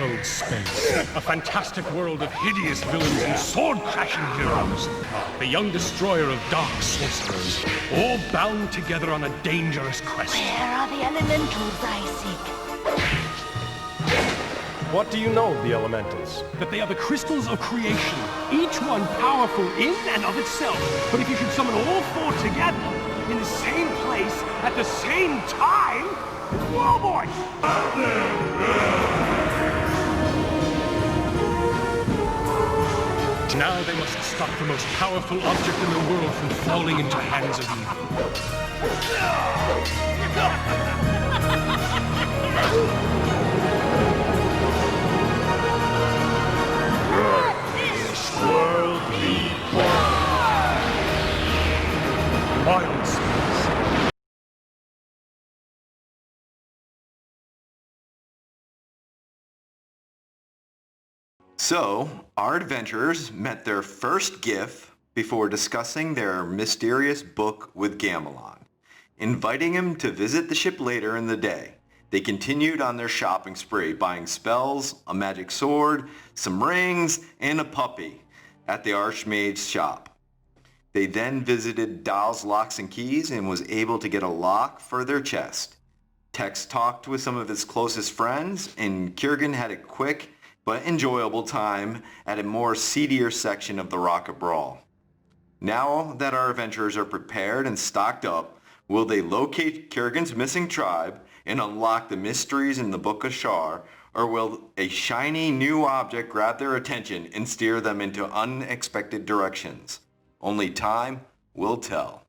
wild space, a fantastic world of hideous villains and sword-crashing heroes. The young destroyer of dark sorcerers, all bound together on a dangerous quest. Where are the elementals I seek? What do you know of the elementals? That they are the crystals of creation, each one powerful in and of itself. But if you should summon all four together, in the same place, at the same time, whoa boy! Now they must stop the most powerful object in the world from falling into hands of wild space. So, our adventurers met their first gift before discussing their mysterious book with Gamalon. Inviting him to visit the ship later in the day, they continued on their shopping spree, buying spells, a magic sword, some rings, and a puppy at the Archmage's shop. They then visited Dal's Locks and Keys and was able to get a lock for their chest. Tex talked with some of his closest friends, and Kyurgin had a quick but enjoyable time at a more seedier section of the Rock of Bral. Now that our adventurers are prepared and stocked up, will they locate Kyurgin's missing tribe and unlock the mysteries in the Book of Shar, or will a shiny new object grab their attention and steer them into unexpected directions? Only time will tell.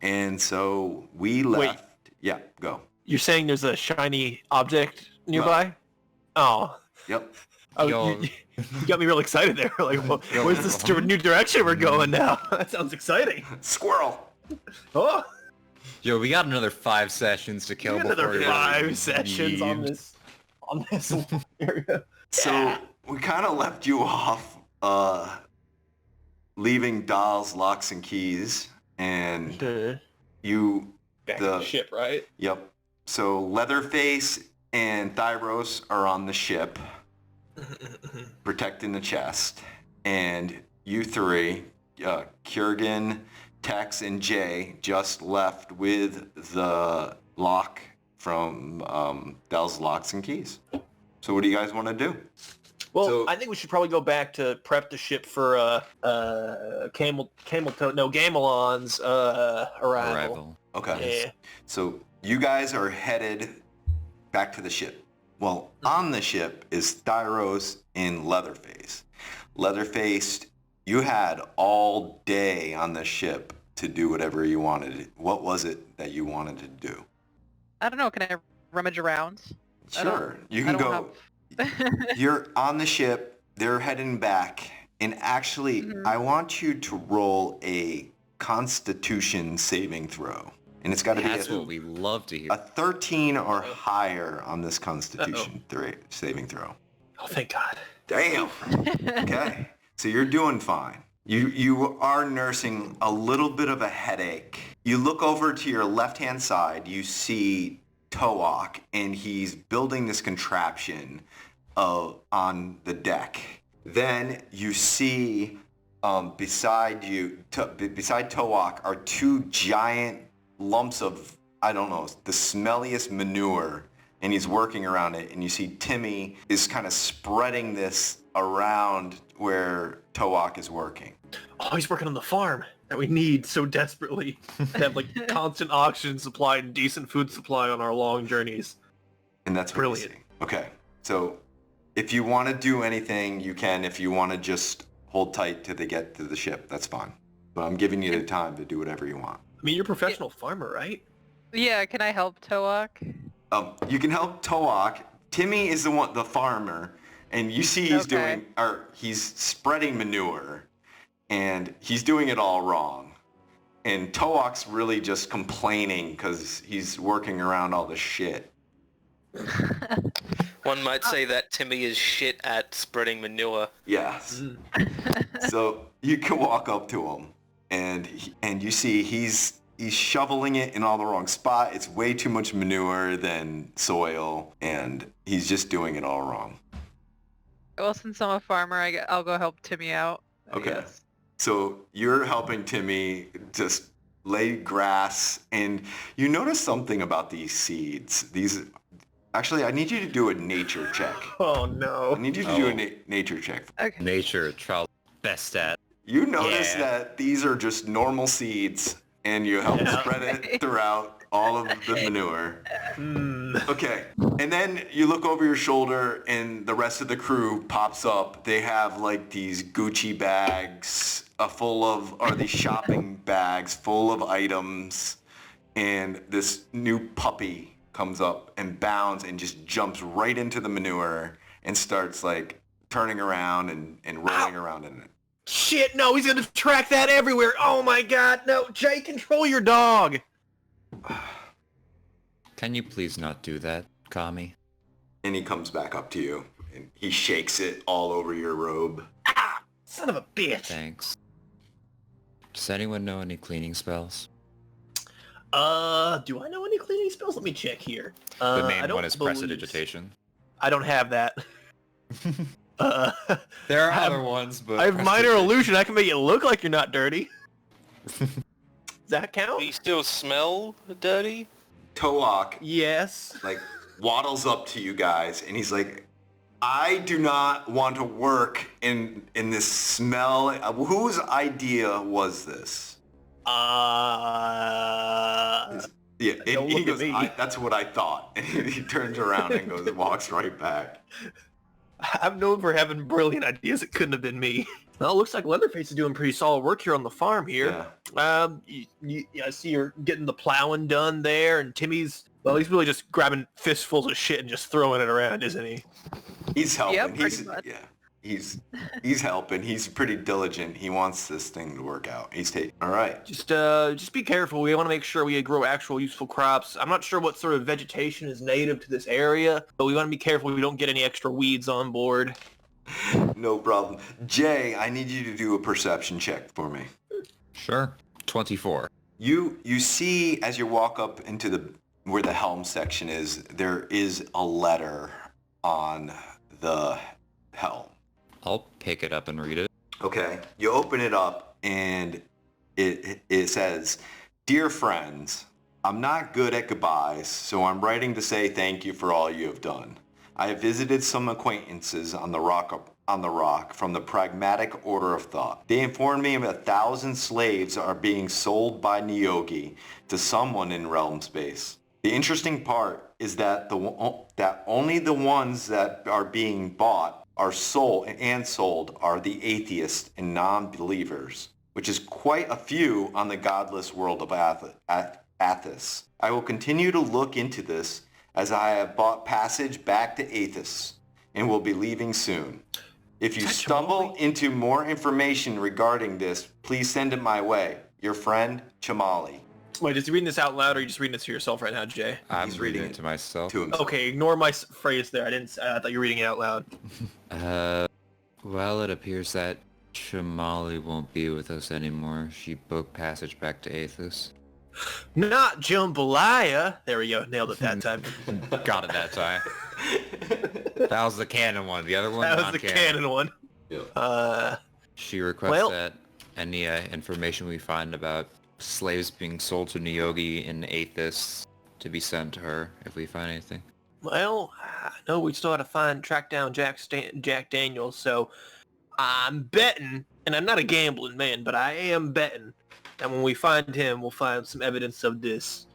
And so we left... Wait. Yeah, go. You're saying there's a shiny object nearby? Oh. Yep. Oh, you got me real excited there. Like, well, where's this new direction we're going now? That sounds exciting. Squirrel! Oh, Yo, we got another 5 sessions to kill before another we 5 sessions on this area. So we kind of left you off leaving Dal's Locks and Keys, and you... Back to the ship, right? Yep. So Leatherface and Thyros are on the ship, protecting the chest, and you three, Kyurgin, Tex, and Jay, just left with the lock from Dal's Locks and Keys. So what do you guys want to do? Well, I think we should probably go back to prep the ship for Gamalon's arrival. Okay. Yeah. So you guys are headed back to the ship. Well, on the ship is Thyros and Leatherface. Leatherface, you had all day on the ship to do whatever you wanted. What was it that you wanted to do? I don't know. Can I rummage around? Sure. You can go. You're on the ship. They're heading back. And actually, I want you to roll a Constitution saving throw. And it's got to be what we love to hear. a 13 or higher on this Constitution saving throw. Oh, thank God. Damn. Okay. So you're doing fine. You are nursing a little bit of a headache. You look over to your left-hand side. You see Toak, and he's building this contraption on the deck. Then you see beside Toak are 2 giant lumps of, I don't know, the smelliest manure, and he's working around it, and you see Timmy is kind of spreading this around where Toak is working. Oh, he's working on the farm that we need so desperately to have like constant oxygen supply and decent food supply on our long journeys. And that's what Brilliant. you see. Okay, so if you want to do anything, you can. If you want to just hold tight till they get to the ship, that's fine. But I'm giving you the time to do whatever you want. I mean, you're a professional farmer, right? Yeah, can I help Toak? You can help Toak. Timmy is the farmer, and you see he's spreading manure, and he's doing it all wrong. And Toak's really just complaining because he's working around all the shit. One might say that Timmy is shit at spreading manure. Yes. So you can walk up to him, and you see he's he's shoveling it in all the wrong spot. It's way too much manure than soil, and he's just doing it all wrong. Well, since I'm a farmer, I'll go help Timmy out. I Okay. guess. So you're helping Timmy just lay grass, and you notice something about these seeds. Actually, I need you to do a nature check. Oh no. I need you to do a nature check. Okay. Nature, Troll, best at. You notice Yeah. that these are just normal seeds, and you help spread it throughout all of the manure. Okay, and then you look over your shoulder, and the rest of the crew pops up. They have like these Gucci bags these shopping bags full of items, and this new puppy comes up and bounds and just jumps right into the manure and starts like turning around and rolling around in it. Shit, no, he's gonna track that everywhere. Oh my god, no. Jay, control your dog. Can you please not do that, Kami? And he comes back up to you, and he shakes it all over your robe. Son of a bitch. Thanks. Does anyone know any cleaning spells? Do I know any cleaning spells? Let me check here. The I main don't one is believe- prestidigitation. I don't have that. There are I have- other ones, but I have minor illusion. I can make it look like you're not dirty. Does that Do count? you still smell dirty? Toak Yes. like waddles up to you guys, and he's like, I do not want to work in this smell. Whose idea was this? Yeah, Don't he look at goes, me. that's what I thought. And he turns around and walks right back. I'm known for having brilliant ideas. It couldn't have been me. Well, it looks like Leatherface is doing pretty solid work here on the farm here. Yeah. I see you're getting the plowing done there, and Timmy's, well, he's really just grabbing fistfuls of shit and just throwing it around, isn't he? He's helping. Yeah, pretty much. He's helping. He's pretty diligent. He wants this thing to work out. All right. Just be careful. We want to make sure we grow actual useful crops. I'm not sure what sort of vegetation is native to this area, but we want to be careful we don't get any extra weeds on board. No problem. Jay, I need you to do a perception check for me. Sure. 24. You see as you walk up into where the helm section is, there is a letter on the helm. I'll pick it up and read it. Okay. You open it up and it says, Dear friends, I'm not good at goodbyes, so I'm writing to say thank you for all you have done. I have visited some acquaintances on the rock from the pragmatic order of thought. They informed me of 1,000 slaves are being sold by Nyogi to someone in realm space. The interesting part is that that only the ones that are being bought are sold are the atheists and non-believers, which is quite a few on the godless world of Athos. I will continue to look into this as I have bought passage back to Athos and will be leaving soon. If you stumble into more information regarding this, please send it my way. Your friend, Chamali. Wait, is he reading this out loud, or are you just reading it to yourself right now, Jay? I'm He's reading reading it to myself. To himself. Okay, ignore my phrase there. I thought you were reading it out loud. Well, it appears that Chamali won't be with us anymore. She booked passage back to Athos. Not Jambalaya. There we go. Nailed it that time. Got it that time. That was the canon one. The other one, That was not the canon one. She requests Well- that any information we find about slaves being sold to Nyogi in Athos to be sent to her if we find anything. Well, I know we still got to track down Jack Daniels, so I'm betting, and I'm not a gambling man, but I am betting that when we find him, we'll find some evidence of this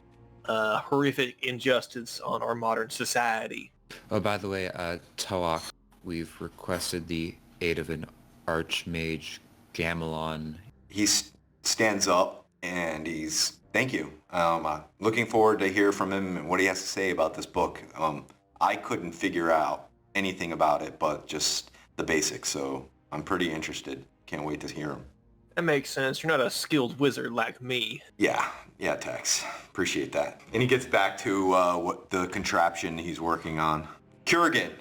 horrific injustice on our modern society. Oh, by the way, Toak, we've requested the aid of an archmage, Gamalon. He stands up and thank you. Looking forward to hear from him and what he has to say about this book. I couldn't figure out anything about it, but just the basics, so I'm pretty interested. Can't wait to hear him. That makes sense. You're not a skilled wizard like me. Yeah, Tex. Appreciate that. And he gets back to what the contraption he's working on. Kyurgin.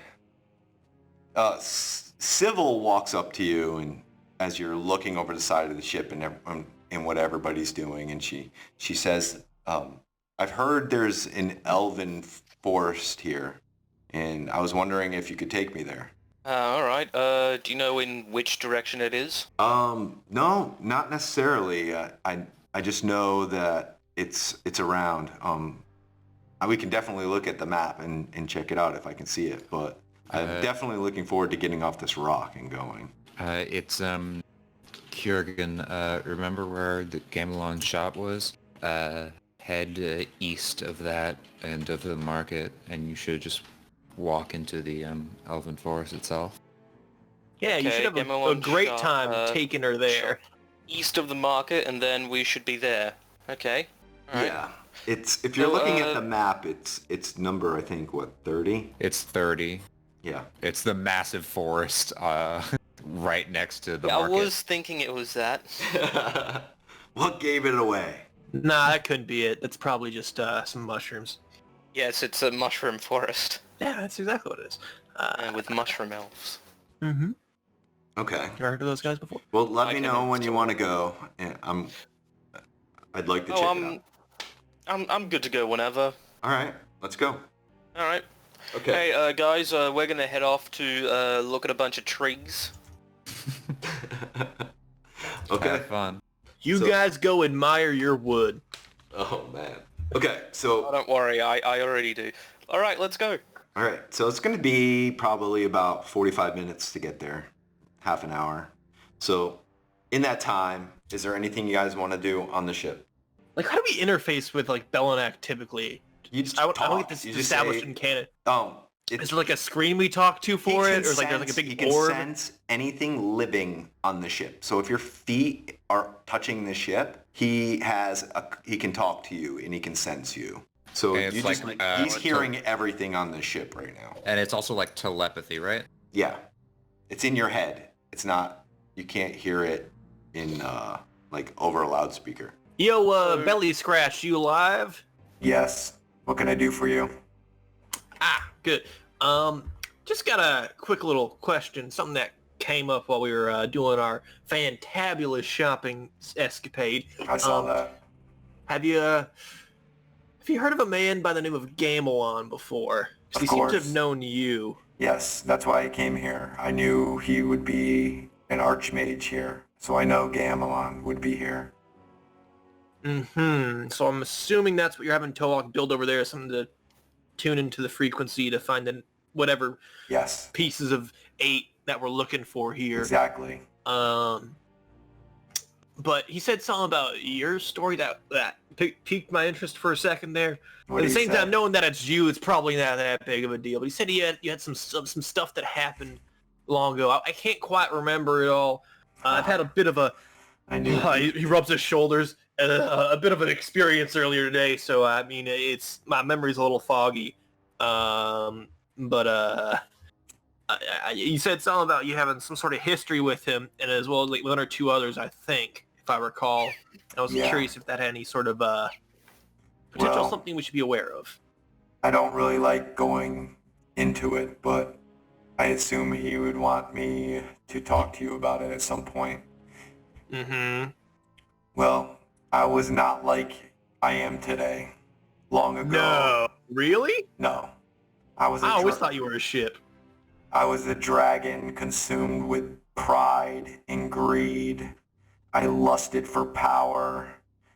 Civil walks up to you, and as you're looking over the side of the ship, and in what everybody's doing, and she says, I've heard there's an elven forest here, and I was wondering if you could take me there. Alright, do you know in which direction it is? No, not necessarily. I just know that it's around. We can definitely look at the map and check it out if I can see it, but I'm definitely looking forward to getting off this rock and going. It's Kyurgin. Remember where the Gamalon shop was? Head east of that and of the market, and you should just walk into the elven forest itself. Yeah, you Okay, should have a Gamalon great shop, time taking her there. East of the market, and then we should be there. Okay. Alright. Yeah. It's if you're looking at the map, it's number, I think, what, 30? It's 30. Yeah. It's the massive forest right next to the I market. was thinking it was that. What gave it away? Nah, that couldn't be it. That's probably just some mushrooms. Yes, it's a mushroom forest. Yeah, that's exactly what it is. With mushroom elves. Mm-hmm. Okay. You heard of those guys before? Well, let I me can know when you still- want to go. And I'd like to check it out. I'm good to go whenever. All right, let's go. Alright. Okay. Hey, guys, we're gonna head off to look at a bunch of trees. Okay. Have fun. You So- guys go admire your wood. Oh man. Okay, Oh, so don't worry, I already do. Alright, let's go. all right, so it's going to be probably about 45 minutes to get there, half an hour. So in that time, is there anything you guys want to do on the ship? Like, how do we interface with, like, Bellinak typically? You just I don't talk. get this You just established say, in canon. It's Is there, like, a screen we talk to for it? Or, like, there's, like, a he big can orb? sense anything living on the ship. So if your feet are touching the ship, he can talk to you and he can sense you. So Okay, it's you just like, he's hearing everything on the ship right now. And it's also like telepathy, right? Yeah, it's in your head. It's not. You can't hear it in like over a loudspeaker. Yo, Belly Scratch, you alive? Yes. What can I do for you? Ah, good. Just got a quick little question. Something that came up while we were doing our fantabulous shopping escapade. I saw that. Have you heard of a man by the name of Gamalon before? 'Cause he Of seems to have course. known you. Yes, that's why I came here. I knew he would be an archmage here, so I know Gamalon would be here. Mm-hmm. So I'm assuming that's what you're having Toak build over there, something to tune into the frequency to find the whatever Yes, pieces of 8 that we're looking for here. exactly. But he said something about your story that piqued my interest for a second there. What At the did he same say? time, knowing that it's you, it's probably not that big of a deal. But he said you had some stuff that happened long ago. I can't quite remember it all. I've had a bit of a... I knew. he rubs his shoulders. A bit of an experience earlier today, so I mean, it's my memory's a little foggy. You said something about you having some sort of history with him, and as well as like 1 or 2 others, I think, if I recall. I was Yeah. curious if that had any sort of potential Well- something we should be aware of. I don't really like going into it, but I assume he would want me to talk to you about it at some point. Mm-hmm. Well, I was not like I am today. Long ago. No, really? No. I was a I always dra- thought you were a ship. I was a dragon consumed with pride and greed. I lusted for power,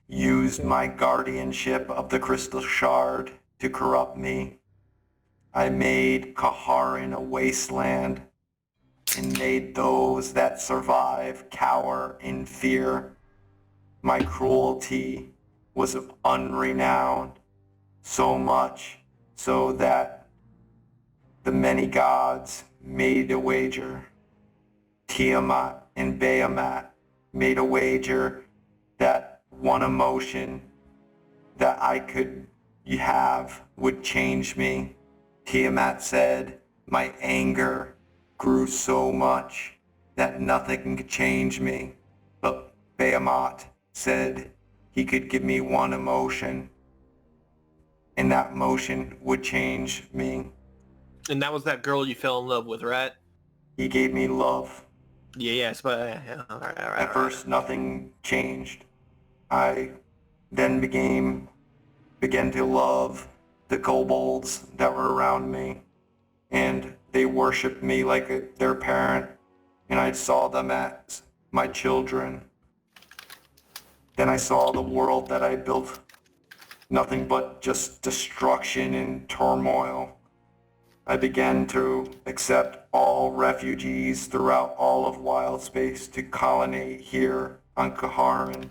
used my guardianship of the crystal shard to corrupt me. I made Kaharin a wasteland and made those that survive cower in fear. My cruelty was unrenowned, so much so that the many gods made a wager. Tiamat and Bahamut made a wager that one emotion that I could have would change me. Tiamat said my anger grew so much that nothing could change me. But Bahamut said he could give me one emotion, and that emotion would change me. And that was that girl you fell in love with, right? He gave me love. Yeah, yes, but yeah, all right. At first, nothing changed. I then began to love the kobolds that were around me, and they worshipped me like their parent, and I saw them as my children. Then I saw the world that I built, nothing but just destruction and turmoil. I began to accept all refugees throughout all of wild space to colonate here on Kaharin.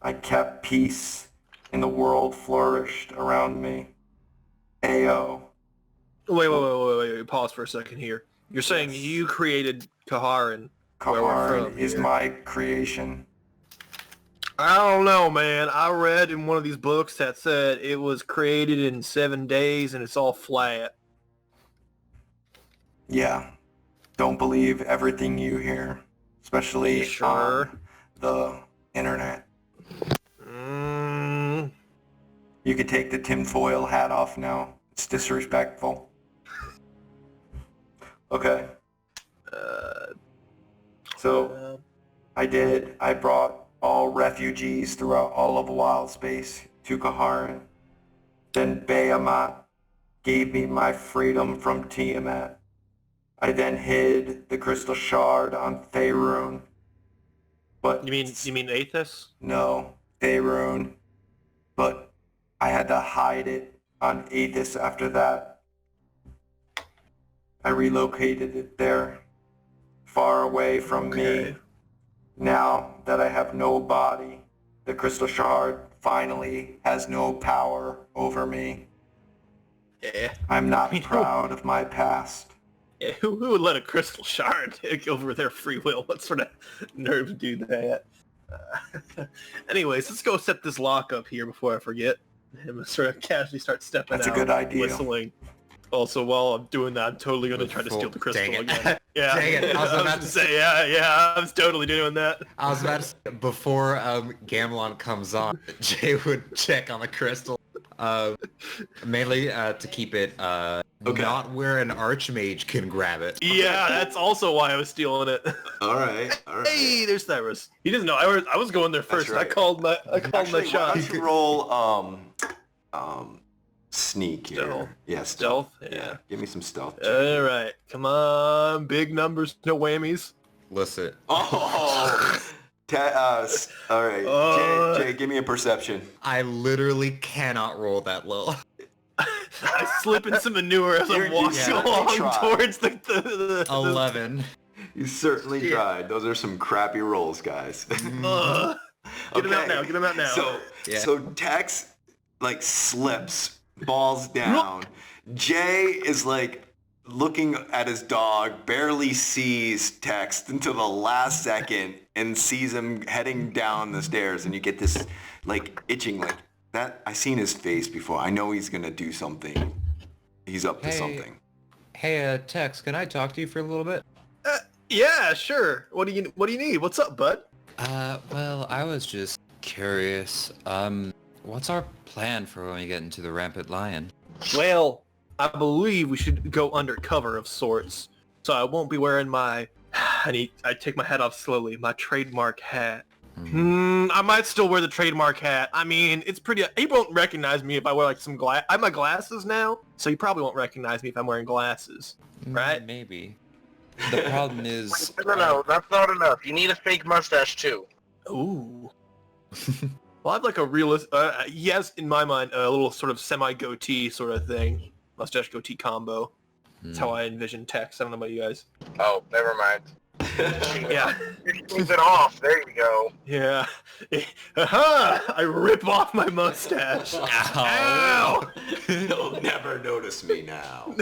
I kept peace, and the world flourished around me. Ayo. Wait, pause for a second here. You're saying you created Kaharin, where we're Kaharin from is here. my creation. I don't know, man. I read in one of these books that said it was created in 7 days and it's all flat. Yeah. Don't believe everything you hear, especially Sure. on the internet. You can take the tinfoil hat off now. It's disrespectful. Okay. So I brought all refugees throughout all of wild space to Kaharin. Then Behemoth gave me my freedom from Tiamat. I then hid the crystal shard on Faerun. But You mean Aethys? no, Faerun. But I had to hide it on Aethys after that. I relocated it there, far away from me. Now that I have no body, the crystal shard finally has no power over me. Yeah. I'm not proud of my past. Yeah, who would let a crystal shard take over their free will? What sort of nerve to do that? Anyways, let's go set this lock up here before I forget. And sort of casually start stepping That's out, a good idea. whistling. Also, while I'm doing that, I'm totally going to try to steal the crystal Dang it. again. Yeah, Dang it, I was about to say, yeah, I was totally doing that. I was about to say, before Gamalon comes on, Jay would check on the crystal. Mainly to keep it not where an archmage can grab it. Yeah, that's also why I was stealing it. All right. Hey, there's Cyrus. He doesn't know. I was going there first. right. I called my Actually, shot. why don't you roll sneak here? Stealth. Yeah, Stealth? stealth. Yeah. Give me some stealth. All right, come on, big numbers, no whammies. Listen. Oh. All right. Jay, give me a perception. I literally cannot roll that low. I slip in some manure as I'm walking along towards the 11. You certainly tried. Those are some crappy rolls, guys. Get him out now. Get him out now. So Tex slips, falls down. Jay is looking at his dog, barely sees Tex until the last second and sees him heading down the stairs, and you get this itching that. I seen his face before. I know he's gonna do something. He's up to something. Hey, Tex, can I talk to you for a little bit? Yeah, sure. What do you need? What's up, bud? Well, I was just curious. What's our plan for when we get into the Rampant Lion? Well, I believe we should go undercover of sorts. So I won't be wearing my... I take my hat off slowly. My trademark hat. I might still wear the trademark hat. I mean, it's pretty... He won't recognize me if I wear some glass... I have my glasses now, so he probably won't recognize me if I'm wearing glasses. Right? Maybe. The problem is... No, that's not enough. You need a fake mustache too. Ooh. Well, I have a realist... yes, in my mind, a little sort of semi-goatee sort of thing. Mustache goatee combo. That's how I envision Tex. I don't know about you guys. Oh, never mind. Yeah. Keep it off. There you go. Yeah. Aha! I rip off my mustache. Ow! They'll never notice me now.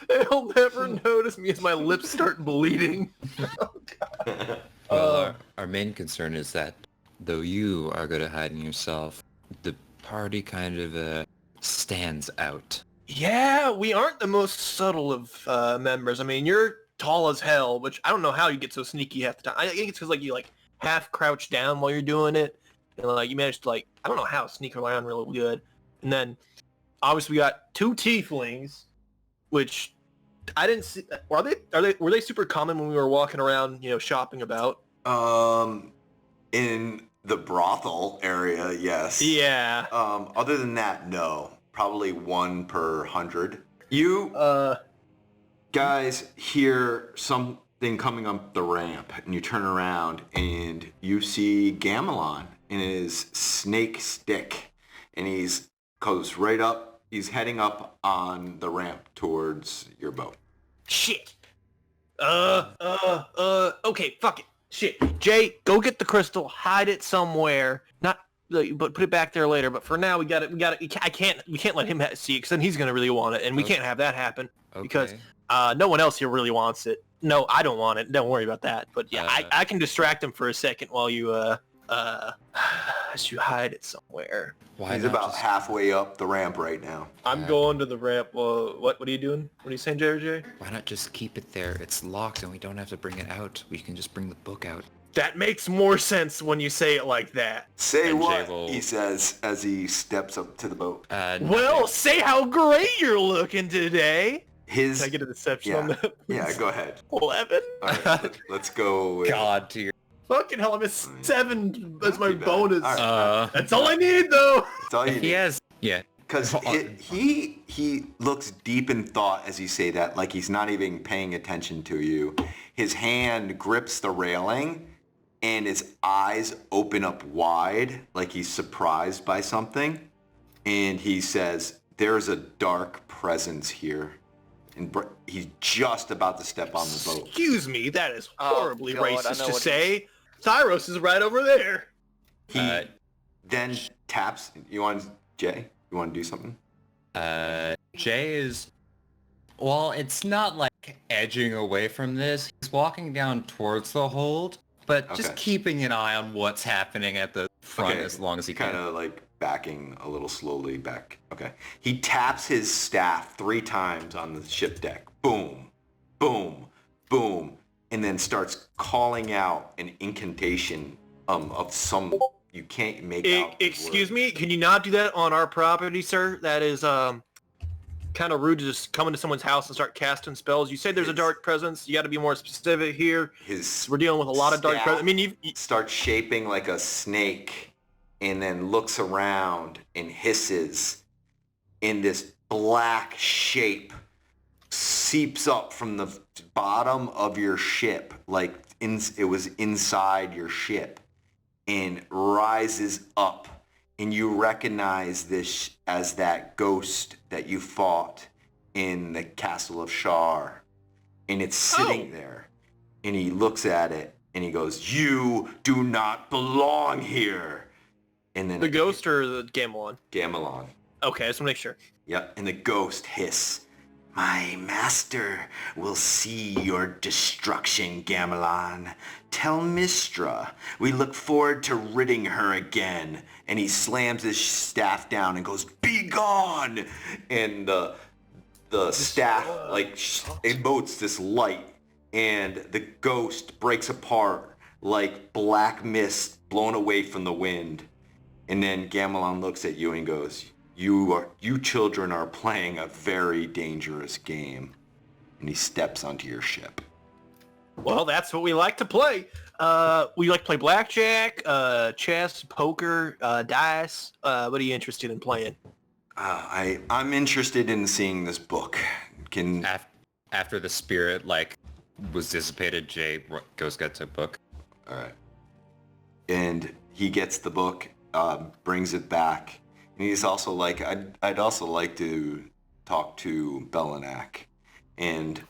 They'll never notice me as my lips start bleeding. Well, our main concern is that though you are good at hiding yourself, the party kind of stands out. Yeah, we aren't the most subtle of members. I mean, you're tall as hell, which I don't know how you get so sneaky half the time. I think it's because you half crouch down while you're doing it, and you manage to I don't know how sneak around really good. And then obviously we got 2 tieflings, which I didn't see. Were they super common when we were walking around, shopping about? In The brothel area, yes. Yeah. Other than that, no. Probably 1 per 100. You guys hear something coming up the ramp, and you turn around, and you see Gamalon in his snake stick, and goes right up. He's heading up on the ramp towards your boat. Shit. Okay, fuck it. Shit. Jay, go get the crystal, hide it somewhere. Not, but put it back there later. But for now, we got it. We can't let him see it, because then he's gonna really want it, and we can't have that happen because no one else here really wants it. No, I don't want it. Don't worry about that. But yeah, I can distract him for a second while you as you hide it somewhere. He's about halfway up the ramp right now. I'm going to the ramp. What are you doing? What are you saying, JJ? Why not just keep it there? It's locked and we don't have to bring it out. We can just bring the book out. That makes more sense when you say it like that. Say what? He says as he steps up to the boat. Well, say how great you're looking today. Can I get a deception on that? Yeah, go ahead. 11? All right, let's go with... God tier. Fucking hell, I'm at 7 as my bonus. Right. That's all I need, though. That's all you need. He has... Yeah. Because he looks deep in thought as you say that, like he's not even paying attention to you. His hand grips the railing, and his eyes open up wide, like he's surprised by something. And he says, "There's a dark presence here." And he's just about to step on the boat. Excuse me, that is horribly racist to say. Tyros is right over there. He then taps. Jay? You want to do something? Jay is... Well, it's not like edging away from this. He's walking down towards the hold, but just keeping an eye on what's happening at the front as long as he can. Kind of like backing a little slowly back. Okay. He taps his staff 3 times on the ship deck. Boom, boom, boom. And then starts calling out an incantation of some... You can't make out. Excuse me, can you not do that on our property, sir? That is kind of rude to just come into someone's house and start casting spells. You say there's a dark presence. You got to be more specific here. We're dealing with a lot of dark presence. I mean, you starts shaping like a snake, and then looks around and hisses, in this black shape seeps up from the bottom of your ship, like it was inside your ship, and rises up, and you recognize this as that ghost that you fought in the castle of Shar. And it's sitting there, and he looks at it, and he goes, "You do not belong here." And then the ghost or the Gamalon? Gamalon. Okay, I just want to make sure. Yep, and the ghost hiss, "My master will see your destruction, Gamalon. Tell Mistra we look forward to ridding her again." And he slams his staff down and goes, "Be gone!" And the staff emotes this light, and the ghost breaks apart like black mist blown away from the wind. And then Gamalon looks at you and goes, You children are playing a very dangerous game." And he steps onto your ship. Well, that's what we like to play. We like to play blackjack, chess, poker, dice. What are you interested in playing? I'm interested in seeing this book. After the spirit was dissipated, Jay goes get the book. All right. And he gets the book, brings it back. And he's also like, I'd also like to talk to Bellinak. And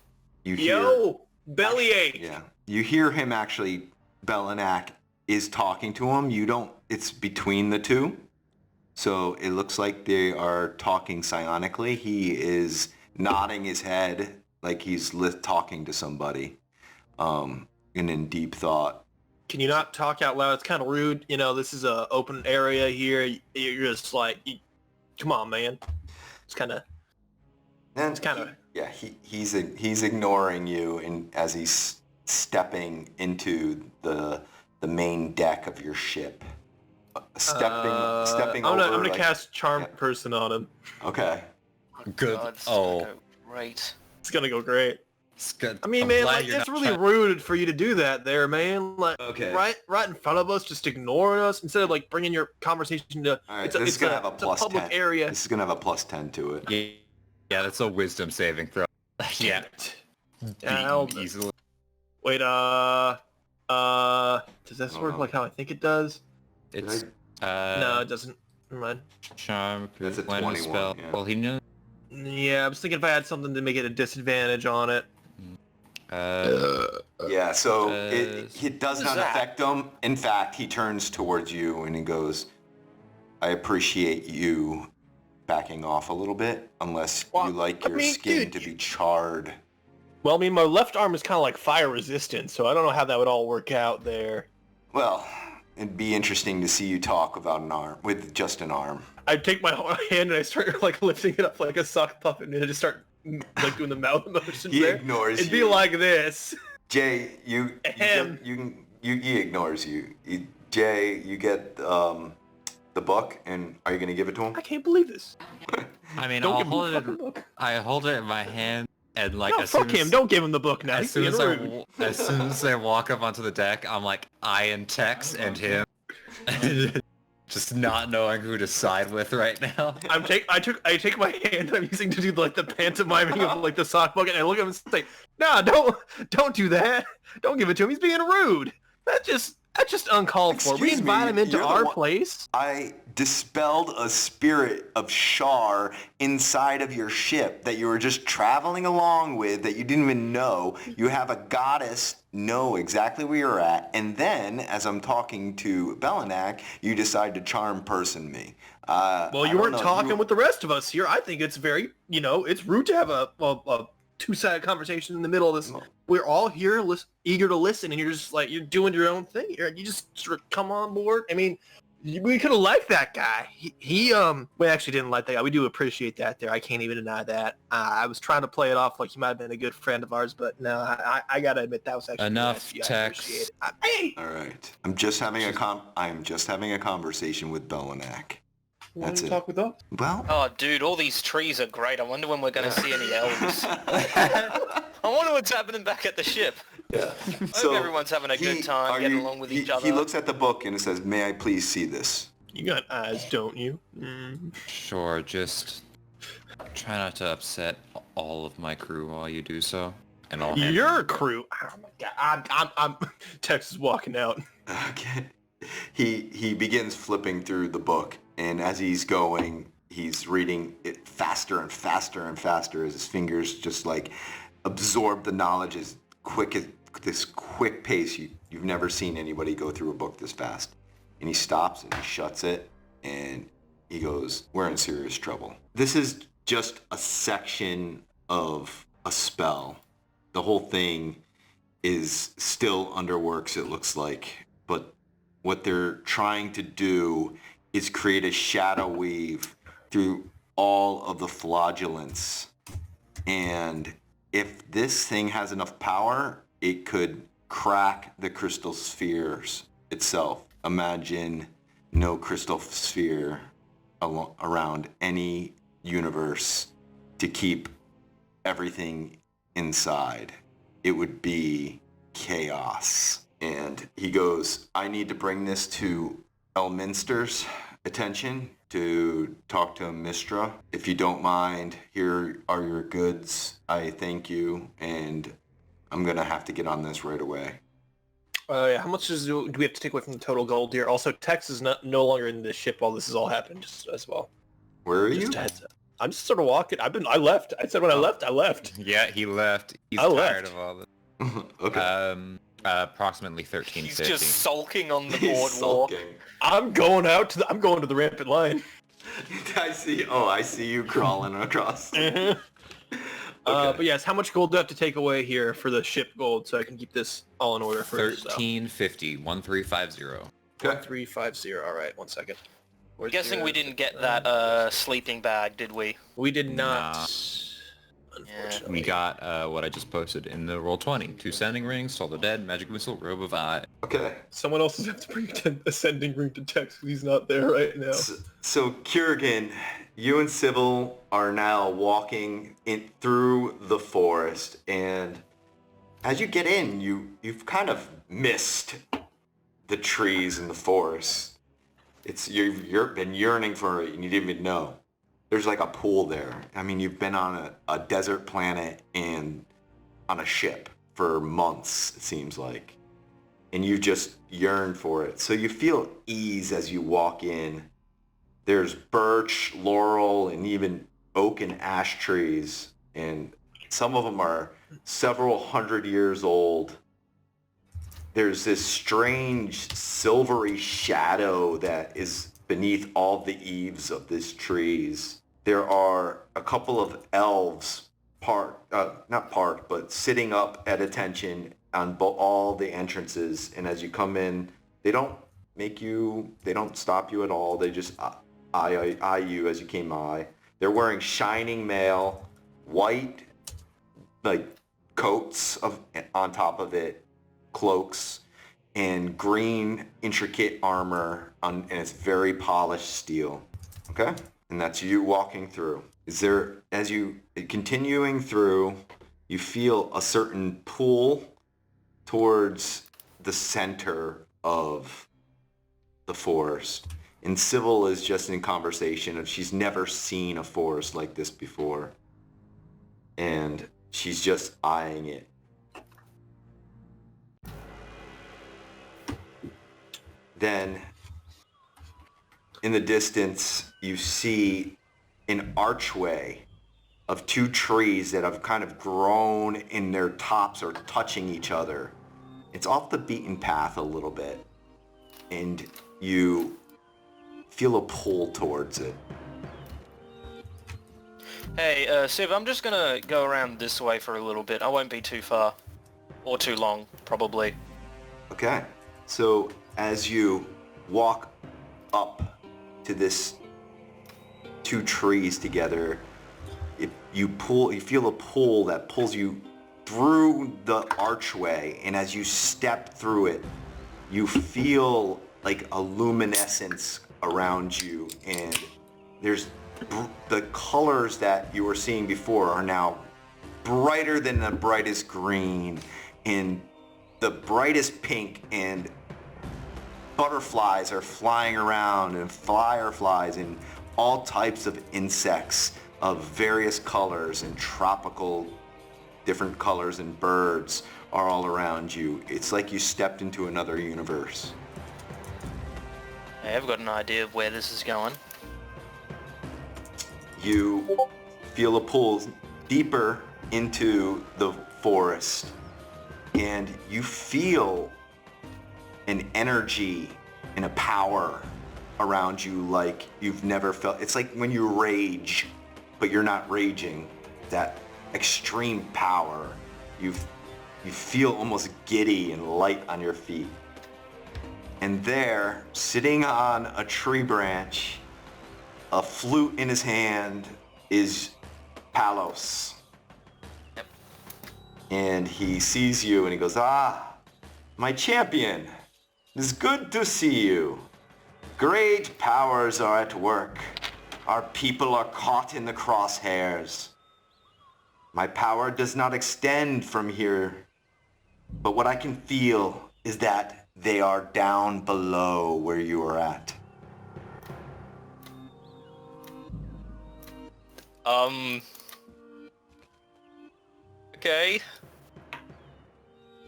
you hear... Yo! Bellyache! Yeah. You hear him actually, Bellinak is talking to him. It's between the two. So it looks like they are talking psionically. He is nodding his head like he's talking to somebody. And in deep thought. Can you not talk out loud? It's kind of rude. You know, this is a open area here. You're just like, come on, man. It's kind of... Yeah, he's ignoring you, and as he's stepping into the main deck of your ship. Stepping over. I'm gonna cast Charm Person on him. Okay. Good. God, it's gonna go great. It's gonna go great. I mean, man, like, it's really rude for you to do that there, man. Like, right in front of us, just ignoring us instead of like bringing your conversation to. All right, it's gonna have a plus public 10. area. This is gonna have a plus 10 to it. Yeah, that's a wisdom saving throw. Yeah. Easily. Wait, does this work like how I think it does? It's no, it doesn't. Never mind. Charm. That's a when 21. spell. Yeah. Well, he knows. Yeah, I was thinking if I had something to make it a disadvantage on it. Yeah, so it does not affect him. In fact, he turns towards you and he goes, I appreciate you backing off a little bit, unless you like your skin to be charred. Well, I mean, my left arm is kind of like fire resistant, so I don't know how that would all work out there. Well, it'd be interesting to see you talk without an arm, with just an arm. I take my hand and I start like lifting it up like a sock puppet and I just start like doing the mouth motions He there. ignores It'd you. be like this. Jay, he ignores you. Jay, you get the book, and are you gonna give it to him? I can't believe this. I mean, Don't I'll give him hold the it. fucking book. I hold it in my hand, and like No, as fuck soon him. as, Don't give him the book now. as He's soon being as rude. as soon as I walk up onto the deck, I'm like eyeing Tex and him, just not knowing who to side with right now. I take my hand I'm using to do like the pantomiming of like the sock bucket and I look at him and say, nah, don't do that. Don't give it to him. He's being rude. That's just uncalled for. We Excuse invite me, him into you're the our one- place. I dispelled a spirit of Shar inside of your ship that you were just traveling along with that you didn't even know. You have a goddess know exactly where you're at, and then as I'm talking to Bellinak, you decide to charm person me. Well, you weren't talking with the rest of us here. I think it's very, it's rude to have a two-sided conversation in the middle of this. We're all here eager to listen, and you're just like, you're doing your own thing here. You just sort of come on board. I mean, we could have liked that guy. We actually didn't like that guy. We do appreciate that there. I can't even deny that. I was trying to play it off like he might have been a good friend of ours, but no, I gotta admit that was actually Enough, good. I Tex. appreciate it. Hey! All right. I'm just having a conversation with Bellinak. Why That's don't it. you talk with us? Well, Oh, dude, all these trees are great. I wonder when we're going to see any elves. I wonder what's happening back at the ship. yeah. I hope everyone's having a good time, getting along with each other. He looks at the book and it says, "May I please see this?" You got eyes, don't you? Sure, just try not to upset all of my crew while you do so, and I'll. Your crew. Oh my god, I'm Tex is walking out. Okay. He begins flipping through the book, and as he's going, he's reading it faster and faster and faster as his fingers just like absorb the knowledge as this quick pace. You've never seen anybody go through a book this fast. And he stops and he shuts it, and he goes, "We're in serious trouble." This is just a section of a spell. The whole thing is still under works, it looks like, but what they're trying to do is create a shadow weave through all of the flagellants. And if this thing has enough power, it could crack the crystal spheres itself. Imagine no crystal sphere around any universe to keep everything inside. It would be chaos. And he goes, "I need to bring this to Elminster's attention to talk to Mistra. If you don't mind, here are your goods. I thank you, and I'm gonna have to get on this right away." Yeah, how much do we have to take away from the total gold here? Also, Tex is no longer in the ship while this is all happening, just as well. Where are you? Just a heads up. I'm just sort of walking. I left. I said when I left, I left. Yeah, he left. He's I tired left. of all this. Okay. Approximately He's 1350. just sulking on the He's boardwalk. sulking. I'm going to the rampant line. I see you crawling across. But yes, how much gold do I have to take away here for the ship gold so I can keep this all in order for 1350. 1350. 1350. All right, 1 second. I'm guessing we didn't get that sleeping bag, did we? We did not. Nah. Unfortunately. We got what I just posted in the roll 20. 2 sending rings, Soul of the Dead, Magic Missile, Robe of Eye. Okay. Someone else has to bring a sending ring to Tex because he's not there right now. So Kyurgin, you and Sybil are now walking through the forest, and as you get in, you've kind of missed the trees and the forest. You've been yearning for it and you didn't even know. There's like a pool there. I mean, you've been on a desert planet and on a ship for months, it seems like. And you just yearn for it. So you feel ease as you walk in. There's birch, laurel, and even oak and ash trees. And some of them are several hundred years old. There's this strange silvery shadow that is beneath all the eaves of these trees. There are a couple of elves but sitting up at attention on all the entrances. And as you come in, they don't stop you at all. They just eye you as you came by. They're wearing shining mail, white, like coats on top of it, cloaks, and green intricate armor, and it's very polished steel. Okay? And that's you walking through. As you continuing through, you feel a certain pull towards the center of the forest. And Sybil is just in conversation of she's never seen a forest like this before. And she's just eyeing it. Then, in the distance, you see an archway of two trees that have kind of grown and their tops are touching each other. It's off the beaten path a little bit, and you feel a pull towards it. Hey, Siv, I'm just gonna go around this way for a little bit. I won't be too far. Or too long, probably. Okay. So as you walk up to this two trees together, you feel a pull that pulls you through the archway, and as you step through it, you feel like a luminescence around you, and there's the colors that you were seeing before are now brighter than the brightest green and the brightest pink, and butterflies are flying around, and fireflies and all types of insects of various colors and tropical different colors, and birds are all around you. It's like you stepped into another universe. Hey, I've got an idea of where this is going. You feel a pull deeper into the forest, and you feel an energy and a power around you like you've never felt. It's like when you rage, but you're not raging. That extreme power. You feel almost giddy and light on your feet. And there, sitting on a tree branch, a flute in his hand, is Palos. Yep. And he sees you and he goes, "Ah, my champion, it's good to see you. Great powers are at work. Our people are caught in the crosshairs. My power does not extend from here, but what I can feel is that they are down below where you are at." Okay.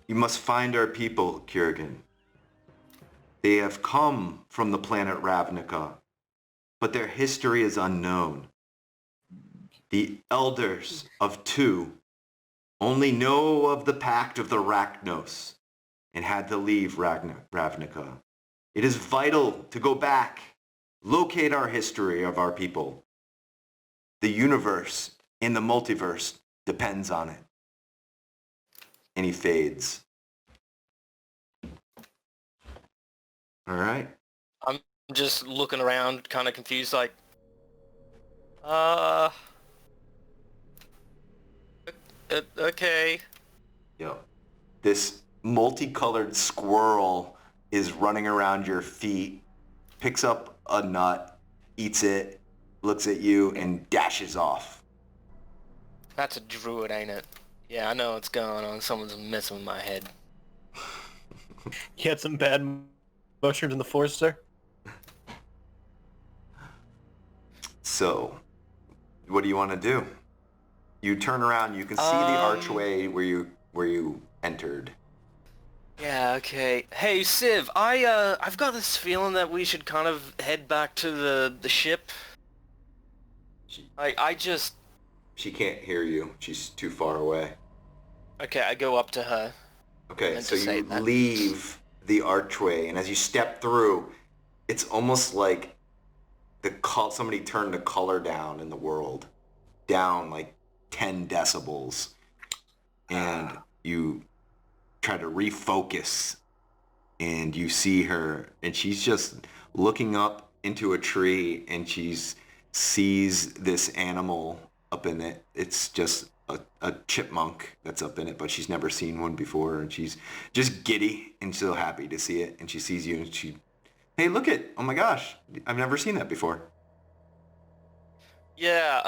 You must find our people, Kyurgin. They have come from the planet Ravnica, but their history is unknown. The elders of Two only know of the Pact of the Rachnos and had to leave Ravnica. It is vital to go back, locate our history of our people. The universe and the multiverse depends on it. And he fades. All right. I'm just looking around, kind of confused, like, okay. Yo, this multicolored squirrel is running around your feet, picks up a nut, eats it, looks at you, and dashes off. That's a druid, ain't it? Yeah, I know what's going on. Someone's messing with my head. You had some bad mushrooms in the forest, sir? So, what do you want to do? You turn around, you can see the archway where you entered. Yeah, okay. Hey, Civ, I've got this feeling that we should kind of head back to the ship. I just... She can't hear you. She's too far away. Okay, I go up to her. Okay, so you leave the archway, and as you step through, it's almost like somebody turned the color down in the world. Down like 10 decibels. And you try to refocus, and you see her, and she's just looking up into a tree, and sees this animal up in it. It's just a chipmunk that's up in it, but she's never seen one before, and she's just giddy and so happy to see it. And she sees you, and hey, look it! Oh my gosh, I've never seen that before. Yeah,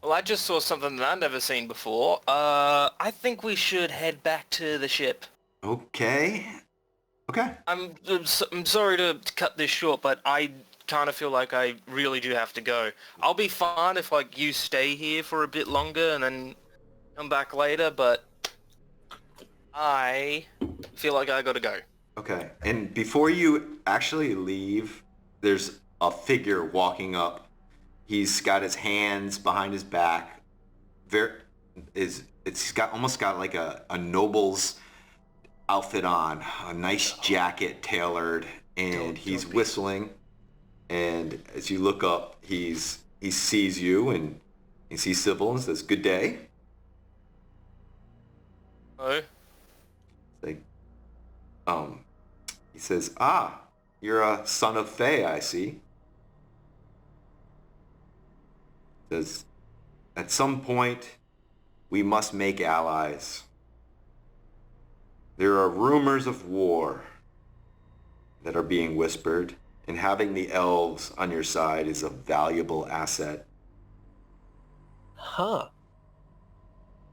well, I just saw something that I've never seen before. I think we should head back to the ship. Okay. I'm sorry to cut this short, but I kind of feel like I really do have to go. I'll be fine if, like, you stay here for a bit longer and then come back later, but I feel like I gotta go. Okay, and before you actually leave, there's a figure walking up. He's got his hands behind his back. It's almost got like a noble's outfit on, a nice jacket tailored, and he's whistling. And as you look up, he sees you, and he sees Sybil and says, "Good day." Oh. Like, he says, "Ah, you're a son of Fae, I see." Says, "At some point, we must make allies. There are rumors of war that are being whispered, and having the elves on your side is a valuable asset." Huh.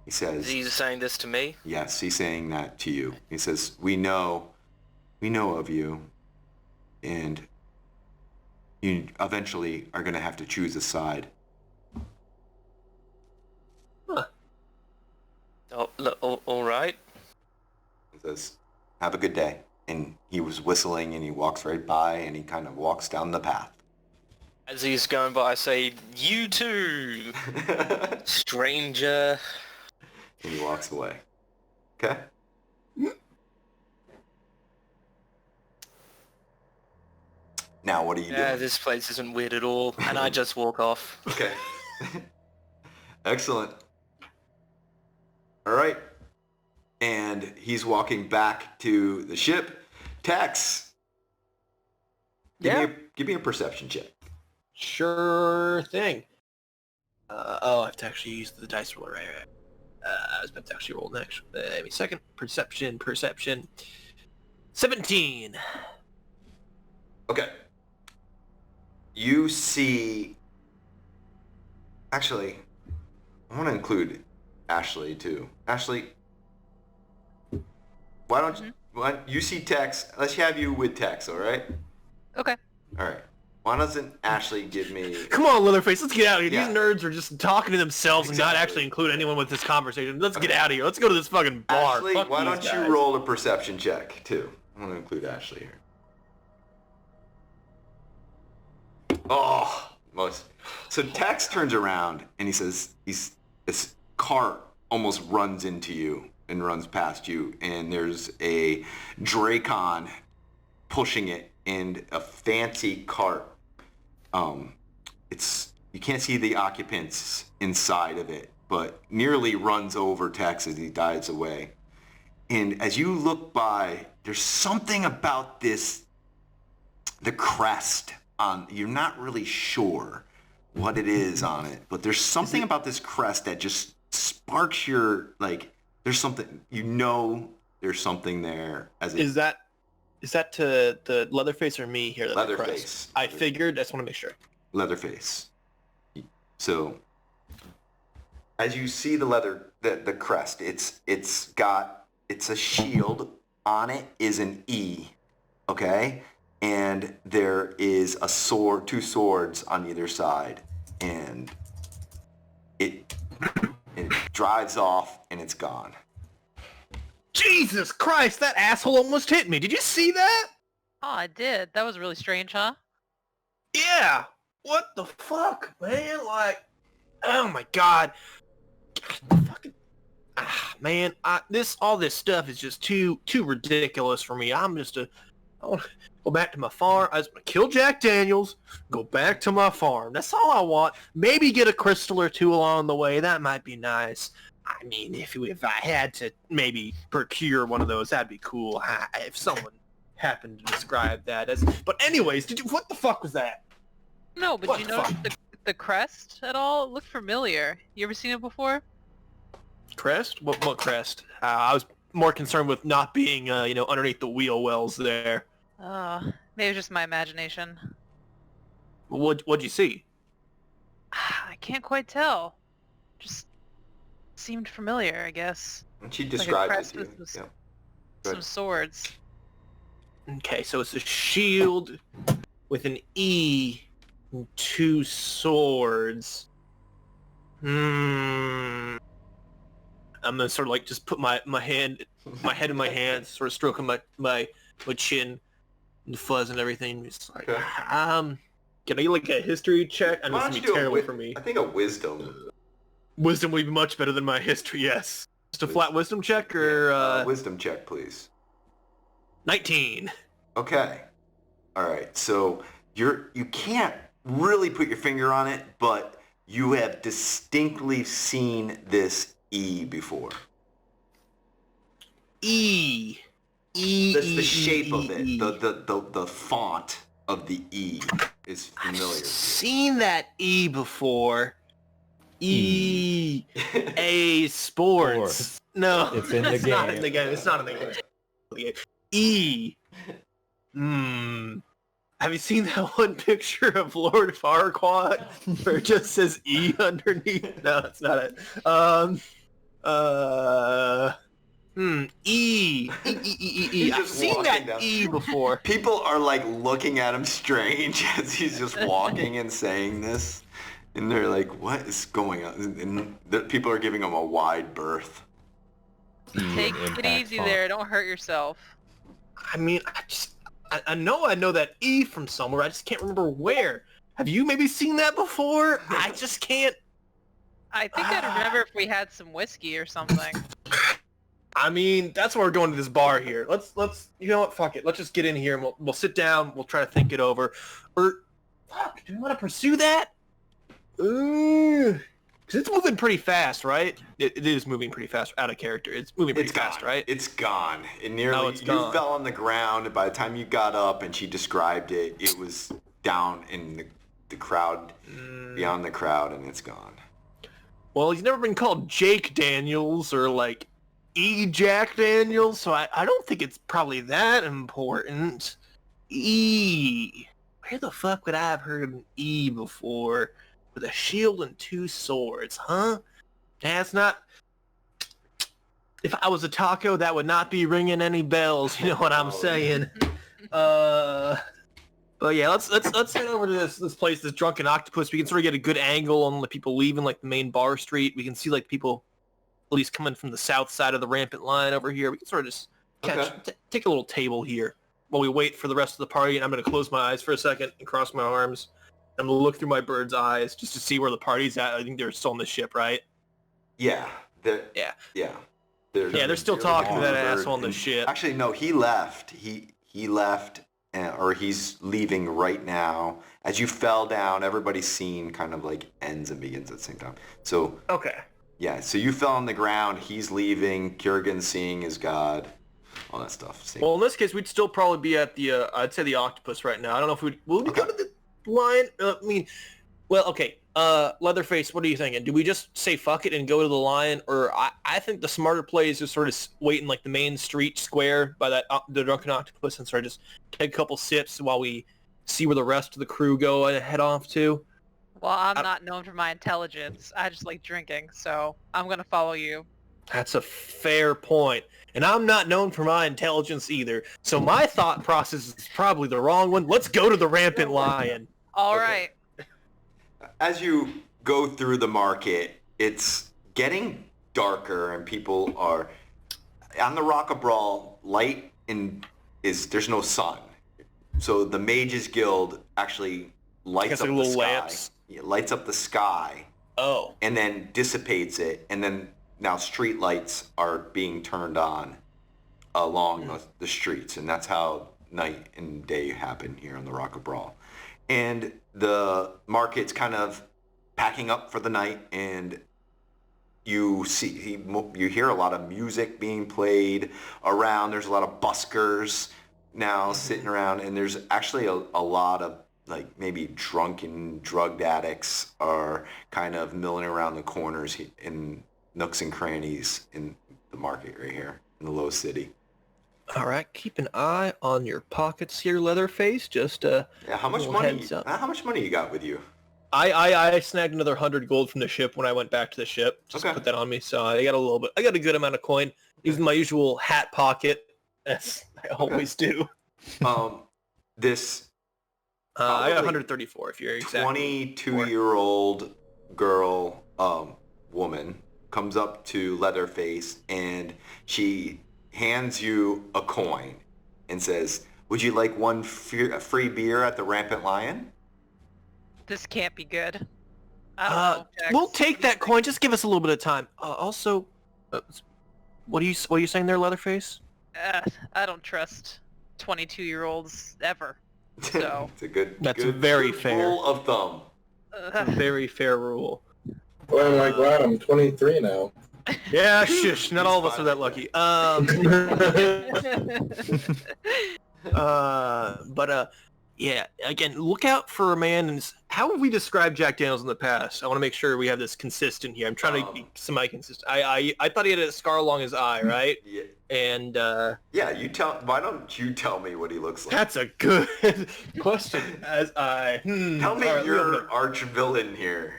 He says... Is he saying this to me? Yes, he's saying that to you. He says, we know of you, and you eventually are going to have to choose a side. Huh. Oh, all right. He says, have a good day. And he was whistling, and he walks right by, and he kind of walks down the path. As he's going by, I say, "You too, stranger." And he walks away. Okay? Now, what are you Yeah, doing? this place isn't weird at all, and I just walk off. Okay. Excellent. All right. And he's walking back to the ship. Tex, give me a perception check. Sure thing. I have to actually use the dice roller, right? I was about to actually roll next. Give me a second. Perception. 17. Okay. You see... Actually, I want to include Ashley, too. Ashley, why don't you see Tex? Let's have you with Tex, all right? Okay. All right. Why doesn't Ashley give me... Come on, Leatherface, let's get out of here. Yeah. These nerds are just talking to themselves and not actually include anyone with this conversation. Let's get out of here. Let's go to this fucking bar. Ashley, Fuck why these don't guys. you roll a perception check, too? I'm going to include Ashley here. Oh, most. So Tex turns around and he says, this cart almost runs into you and runs past you, and there's a Dracon pushing it in a fancy cart. You can't see the occupants inside of it, but nearly runs over Tex as he dives away. And as you look by, there's something about the crest on, you're not really sure what it is on it, but there's something about this crest that just sparks your, like, there's something, there's something there. Is that to the Leatherface or me here? Leatherface. I figured, I just want to make sure. Leatherface. So as you see the crest, it's a shield. On it is an E, okay? And there is a sword, 2 swords on either side, and it drives off and it's gone. Jesus Christ, that asshole almost hit me. Did you see that? Oh, I did. That was really strange, huh? Yeah. What the fuck, man? Like, oh my god. Fucking, man, all this stuff is just too ridiculous for me. I want to go back to my farm. I just want to kill Jack Daniels, go back to my farm. That's all I want. Maybe get a crystal or 2 along the way. That might be nice. I mean, if I had to maybe procure one of those, that'd be cool. If someone happened to describe that as... But anyways, what the fuck was that? No, but What you the noticed fuck? the crest at all? It looked familiar. You ever seen it before? Crest? What crest? I was more concerned with not being, underneath the wheel wells there. Maybe it was just my imagination. What'd you see? I can't quite tell. Just seemed familiar, I guess. And she Like a described it crest to you. with Yeah. some swords. Okay, so it's a shield with an E and 2 swords. I'm gonna sort of like just put my head in my hands, sort of stroking my chin and the fuzz and everything. It's like, Okay. can I get like a history check? I know Why it's don't gonna you be do terrible for me. I think a wisdom. Wisdom would be much better than my history, yes. Just a flat wisdom check or Wisdom check, please. 19. Okay. All right. So you can't really put your finger on it, but you have distinctly seen this E before. E. That's the shape of it. E. The font of the E is familiar. Seen that E before. A sports. No, It's in the it's not in game. the game. It's not in the game. E. Have you seen that one picture of Lord Farquaad where it just says E underneath? No, that's not it. E. He's I've just seen walking that down. E before. People are like looking at him strange as he's just walking and saying this. And they're like, what is going on? And the people are giving him a wide berth. Take it easy there. Don't hurt yourself. I mean, I know that E from somewhere. I just can't remember where. Have you maybe seen that before? I just can't. I think I'd remember if we had some whiskey or something. I mean, that's why we're going to this bar here. Let's you know what? Fuck it. Let's just get in here and we'll sit down. We'll try to think it over. Or, fuck, do we want to pursue that? Because it's moving pretty fast, right? It is moving pretty fast. Out of character. It's moving pretty fast, gone. right? It's gone. It nearly, it's you gone. fell on the ground. By the time you got up and she described it, it was down in the crowd, beyond the crowd, and it's gone. Well, he's never been called Jake Daniels or like E. Jack Daniels, so I don't think it's probably that important. E. Where the fuck would I have heard an E before? With a shield and 2 swords, huh? That's not... If I was a taco, that would not be ringing any bells, you know what I'm saying? But yeah, let's head over to this place, this Drunken Octopus. We can sort of get a good angle on the people leaving, like the main bar street. We can see like people at least coming from the south side of the Rampant line over here. We can sort of just take a little table here while we wait for the rest of the party. And I'm going to close my eyes for a second and cross my arms. I'm going to look through my bird's eyes just to see where the party's at. I think they're still on the ship, right? Yeah. Yeah. They're still talking to that asshole on the ship. Actually, no, he left. He left, or he's leaving right now. As you fell down, everybody's scene kind of like ends and begins at the same time. So Okay. yeah, so you fell on the ground. He's leaving. Kyurgin seeing his god. All that stuff. Well, in this case, we'd still probably be at the, I'd say the octopus right now. I don't know if will we go to the lion? Leatherface, what are you thinking? Do we just say fuck it and go to the lion? Or I think the smarter play is just sort of wait in like the main street square by that the Drunken Octopus and sort of just take a couple sips while we see where the rest of the crew go and head off to. Well, I'm not known for my intelligence. I just like drinking, so I'm gonna follow you. That's a fair point. And I'm not known for my intelligence either. So my thought process is probably the wrong one. Let's go to the Rampant Lion. All right. As you go through the market, it's getting darker and people are on the Rock of Bral. Light there's no sun, so the Mages Guild actually lights up the sky. Lamps. It lights up the sky. Oh. And then dissipates it, and then now street lights are being turned on along the streets, and that's how night and day happen here on the Rock of Bral. And the market's kind of packing up for the night, and you hear a lot of music being played around. There's a lot of buskers now sitting around, and there's actually a lot of like maybe drunken drugged addicts are kind of milling around the corners in nooks and crannies in the market right here in the Low City. All right, keep an eye on your pockets here, Leatherface. Just how much money? How much money you got with you? I snagged another 100 gold from the ship when I went back to the ship. Just put that on me, so I got a little bit. I got a good amount of coin. Using my usual hat pocket, as I always do. I got 134 if you're exactly. 22-year-old girl, woman comes up to Leatherface and she hands you a coin and says, "Would you like one free beer at the Rampant Lion?" This can't be good. I don't know, Jax. We'll take that coin. Just give us a little bit of time. Also, what are you saying there, Leatherface? I don't trust 22-year-olds ever. So That's a very fair rule of thumb. A very fair rule. Well, I'm glad I'm 23 now. Yeah, shush. Not all of us are that lucky. Yeah. Again, look out for a man. And how have we described Jack Daniels in the past? I want to make sure we have this consistent here. I'm trying to be semi-consistent. I thought he had a scar along his eye, right? Yeah. And why don't you tell me what he looks like? That's a good question. Tell me your arch villain here.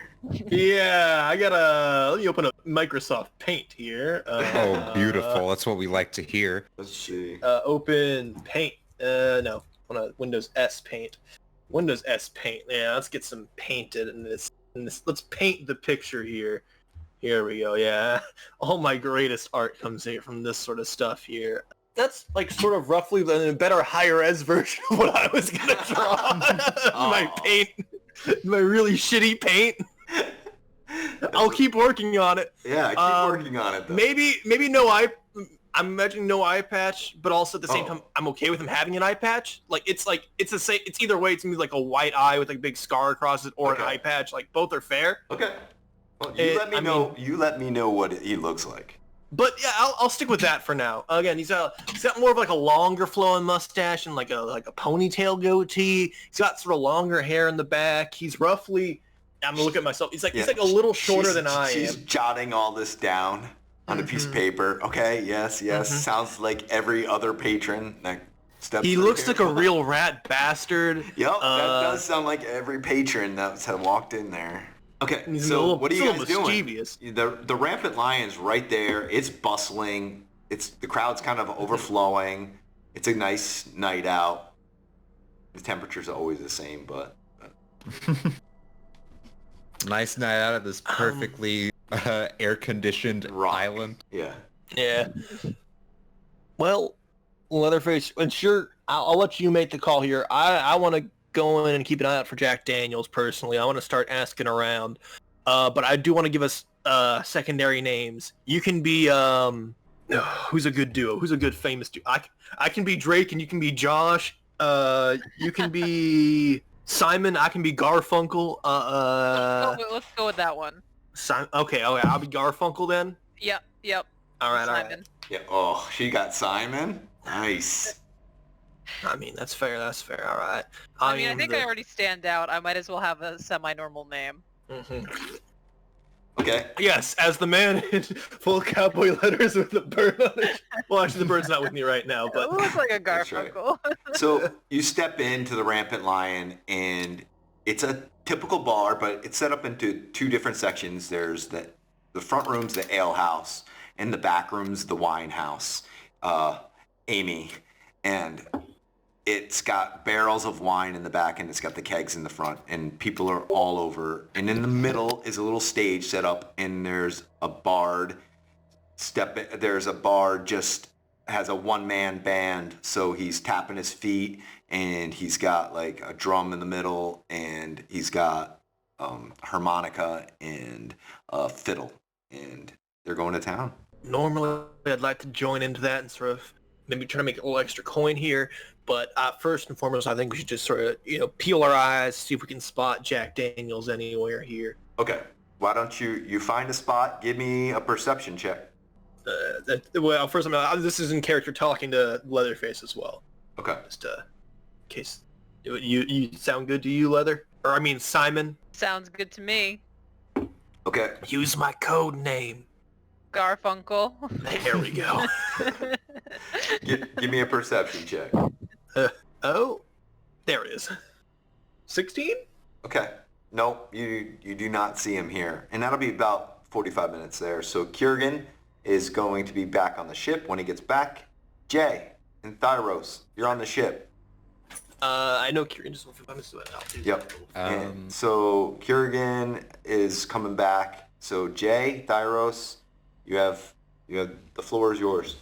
Yeah, let me open up Microsoft Paint here. Oh, beautiful. That's what we like to hear. Let's see. Open Paint. No. On Windows S Paint. Windows S Paint. Yeah, let's get some painted in this. Let's paint the picture here. Here we go. Yeah, all my greatest art comes here from this sort of stuff here. That's like sort of roughly the better high res version of what I was gonna draw. My paint, my really shitty paint. I'll keep working on it. Yeah, keep working on it. Though. Maybe no eye. I'm imagining no eye patch, but also at the same time, I'm okay with him having an eye patch. It's the same. It's either way. It's gonna be like a white eye with a big scar across it, or an eye patch. Like both are fair. Okay. Well, you let me know what he looks like. But yeah, I'll stick with that for now. Again, he's got more of like a longer flowing mustache and like a ponytail goatee. He's got sort of longer hair in the back. He's roughly. I'm gonna look at myself. He's like a little shorter than I am. She's jotting all this down on a piece of paper. Okay, yes. Sounds like every other patron that steps. He looks like a real rat bastard. Yep, that does sound like every patron that's had walked in there. Okay, so what are you guys doing? The Rampant Lion's right there. It's bustling. The crowd's kind of overflowing. It's a nice night out. The temperature's always the same, but... Nice night out of this perfectly air-conditioned island. Yeah. Yeah. Well, Leatherface, and sure, I'll let you make the call here. I want to go in and keep an eye out for Jack Daniels personally. I want to start asking around. But I do want to give us secondary names. You can be who's a good duo? Who's a good famous duo? I can be Drake and you can be Josh. You can be Simon. I can be Garfunkel. Let's go with that one. Okay, I'll be Garfunkel then. Yep. All right, Simon. all right. Yeah. Oh, she got Simon. Nice. I mean, that's fair. All right. I think I already stand out. I might as well have a semi-normal name. Mm-hmm. Okay. Yes, as the man in full cowboy letters with the bird on it. Well, actually, the bird's not with me right now, but... It looks like a Garfunkel. Right. So you step into the Rampant Lion, and It's a typical bar, but it's set up into two different sections. There's the front room's the ale house, and the back room's the wine house. Amy, and it's got barrels of wine in the back, and it's got the kegs in the front, and people are all over. And in the middle is a little stage set up, and there's a bard. There's a bard just has a one-man band, so he's tapping his feet, and he's got like a drum in the middle, and he's got harmonica and a fiddle, and they're going to town. Normally, I'd like to join into that and sort of maybe try to make a little extra coin here, but first and foremost, I think we should just sort of, peel our eyes, see if we can spot Jack Daniels anywhere here. Okay. Why don't you find a spot? Give me a perception check. Well, first, this is in character talking to Leatherface as well. Okay. Just in case. You sound good to you, Leather? Or, I mean, Simon? Sounds good to me. Okay. Use my code name. Garfunkel. There we go. Give me a perception check. Oh, there it is. 16? Okay. No, you do not see him here. And that'll be about 45 minutes there. So Kyurgin is going to be back on the ship when he gets back. Jay and Thyros, you're on the ship. I know Kyurgin just 45 minutes to it. Yep. And so Kyurgin is coming back. So Jay, Thyros, you have the floor is yours.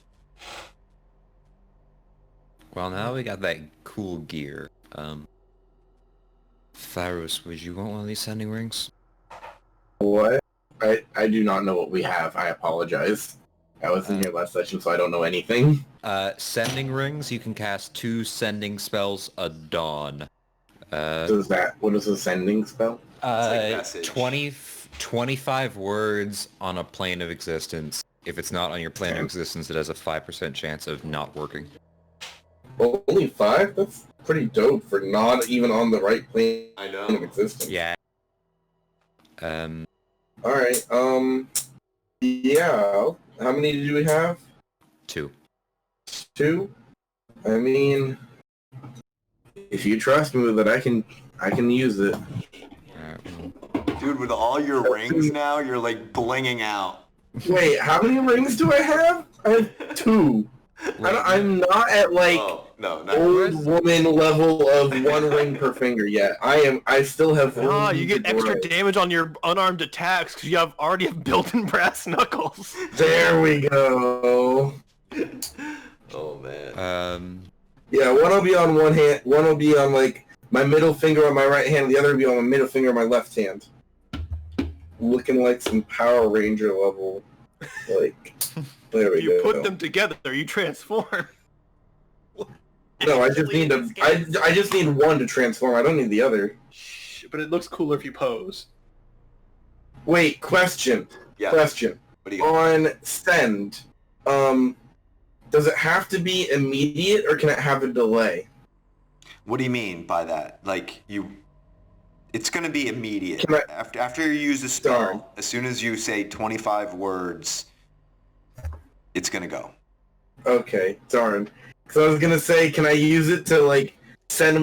Well, now we got that cool gear. Thyros, would you want one of these sending rings? What? I do not know what we have. I apologize. I wasn't here last session, so I don't know anything. Sending rings, you can cast 2 sending spells a dawn. What is a sending spell? It's like 25 words on a plane of existence. If it's not on your plane of existence, it has a 5% chance of not working. Only 5? That's pretty dope for not even on the right plane of existence. Yeah. Alright, yeah. How many do we have? 2. 2? I mean, if you trust me with it, I can use it. Dude, with all your rings now, you're like blinging out. Wait, how many rings do I have? I have 2. I'm not at like old woman level of 1 ring per finger yet. I still have. Oh, you get extra damage on your unarmed attacks because you already have built-in brass knuckles. There we go. Oh man. Yeah, one will be on one hand. One will be on like my middle finger on my right hand. The other will be on my middle finger on my left hand. Looking like some Power Ranger level. Like, there we go. You put them together, you transform. No, I just need I just need one to transform. I don't need the other. But it looks cooler if you pose. Wait, question. Yeah. Question. What do you got? On send, does it have to be immediate or can it have a delay? What do you mean by that? Like it's going to be immediate. After you use the spell, as soon as you say 25 words, it's going to go. Okay, darn. Because I was going to say, can I use it to, like, send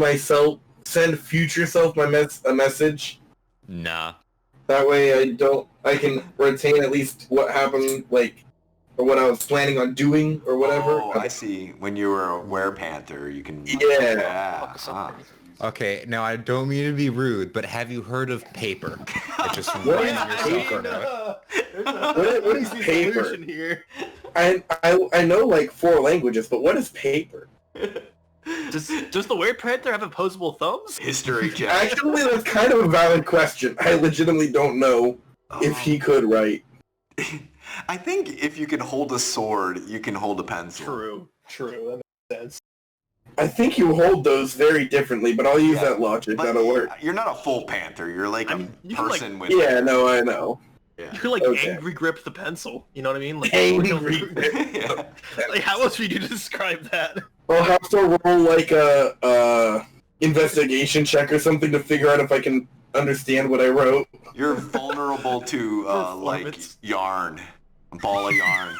future self a message? Nah. That way I can retain at least what happened, like, or what I was planning on doing, or whatever. Oh, I see. When you were a werepanther, you can... Yeah. Okay, now I don't mean to be rude, but have you heard of paper? It just What is paper? What is paper? Here. I know like 4 languages, but what is paper? Does the werepanther have opposable thumbs? History check. Actually, that's kind of a valid question. I legitimately don't know if he could write. I think if you can hold a sword, you can hold a pencil. True. That makes sense. I think you hold those very differently, but I'll use that logic. But that'll work. You're not a full panther. You're like a person with... Yeah, no, I know. Yeah. You could angry grip the pencil. You know what I mean? Like angry grip. Yeah. Like how else would you describe that? I'll have to roll like a investigation check or something to figure out if I can understand what I wrote. You're vulnerable to like yarn, a ball of yarn.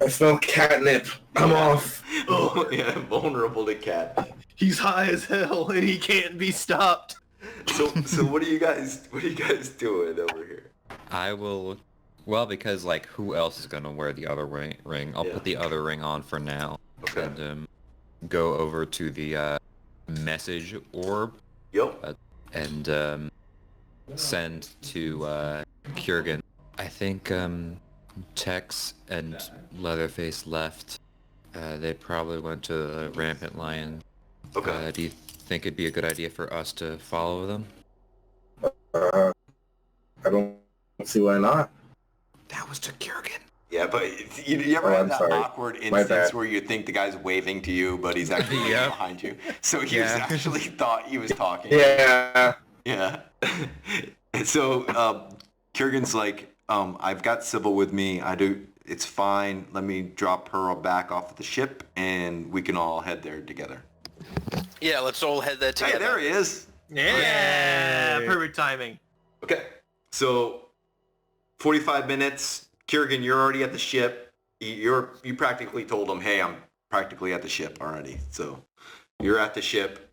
I smell catnip. I'm off. Oh yeah, vulnerable to cat. He's high as hell and he can't be stopped. So what are you guys doing over here? I will... Well, because, like, who else is going to wear the other ring? I'll put the other ring on for now. Okay. And go over to the message orb. Yep. And send to Kyurgin. I think Tex and Leatherface left. They probably went to the Rampant Lion. Okay. Do you think it'd be a good idea for us to follow them? I don't see why not. That was to Kyurgin. Yeah, but you ever have that sorry. awkward instance where you think the guy's waving to you, but he's actually waving behind you? So he was actually thought he was talking. Yeah. Yeah. So Kyurgin's like, I've got Sybil with me. It's fine. Let me drop her back off at the ship, and we can all head there together. Yeah, let's all head there together. Hey, there he is. Yeah, perfect timing. Okay, so 45 minutes. Kyurgin, you're already at the ship. You practically told him, hey, I'm practically at the ship already. So you're at the ship.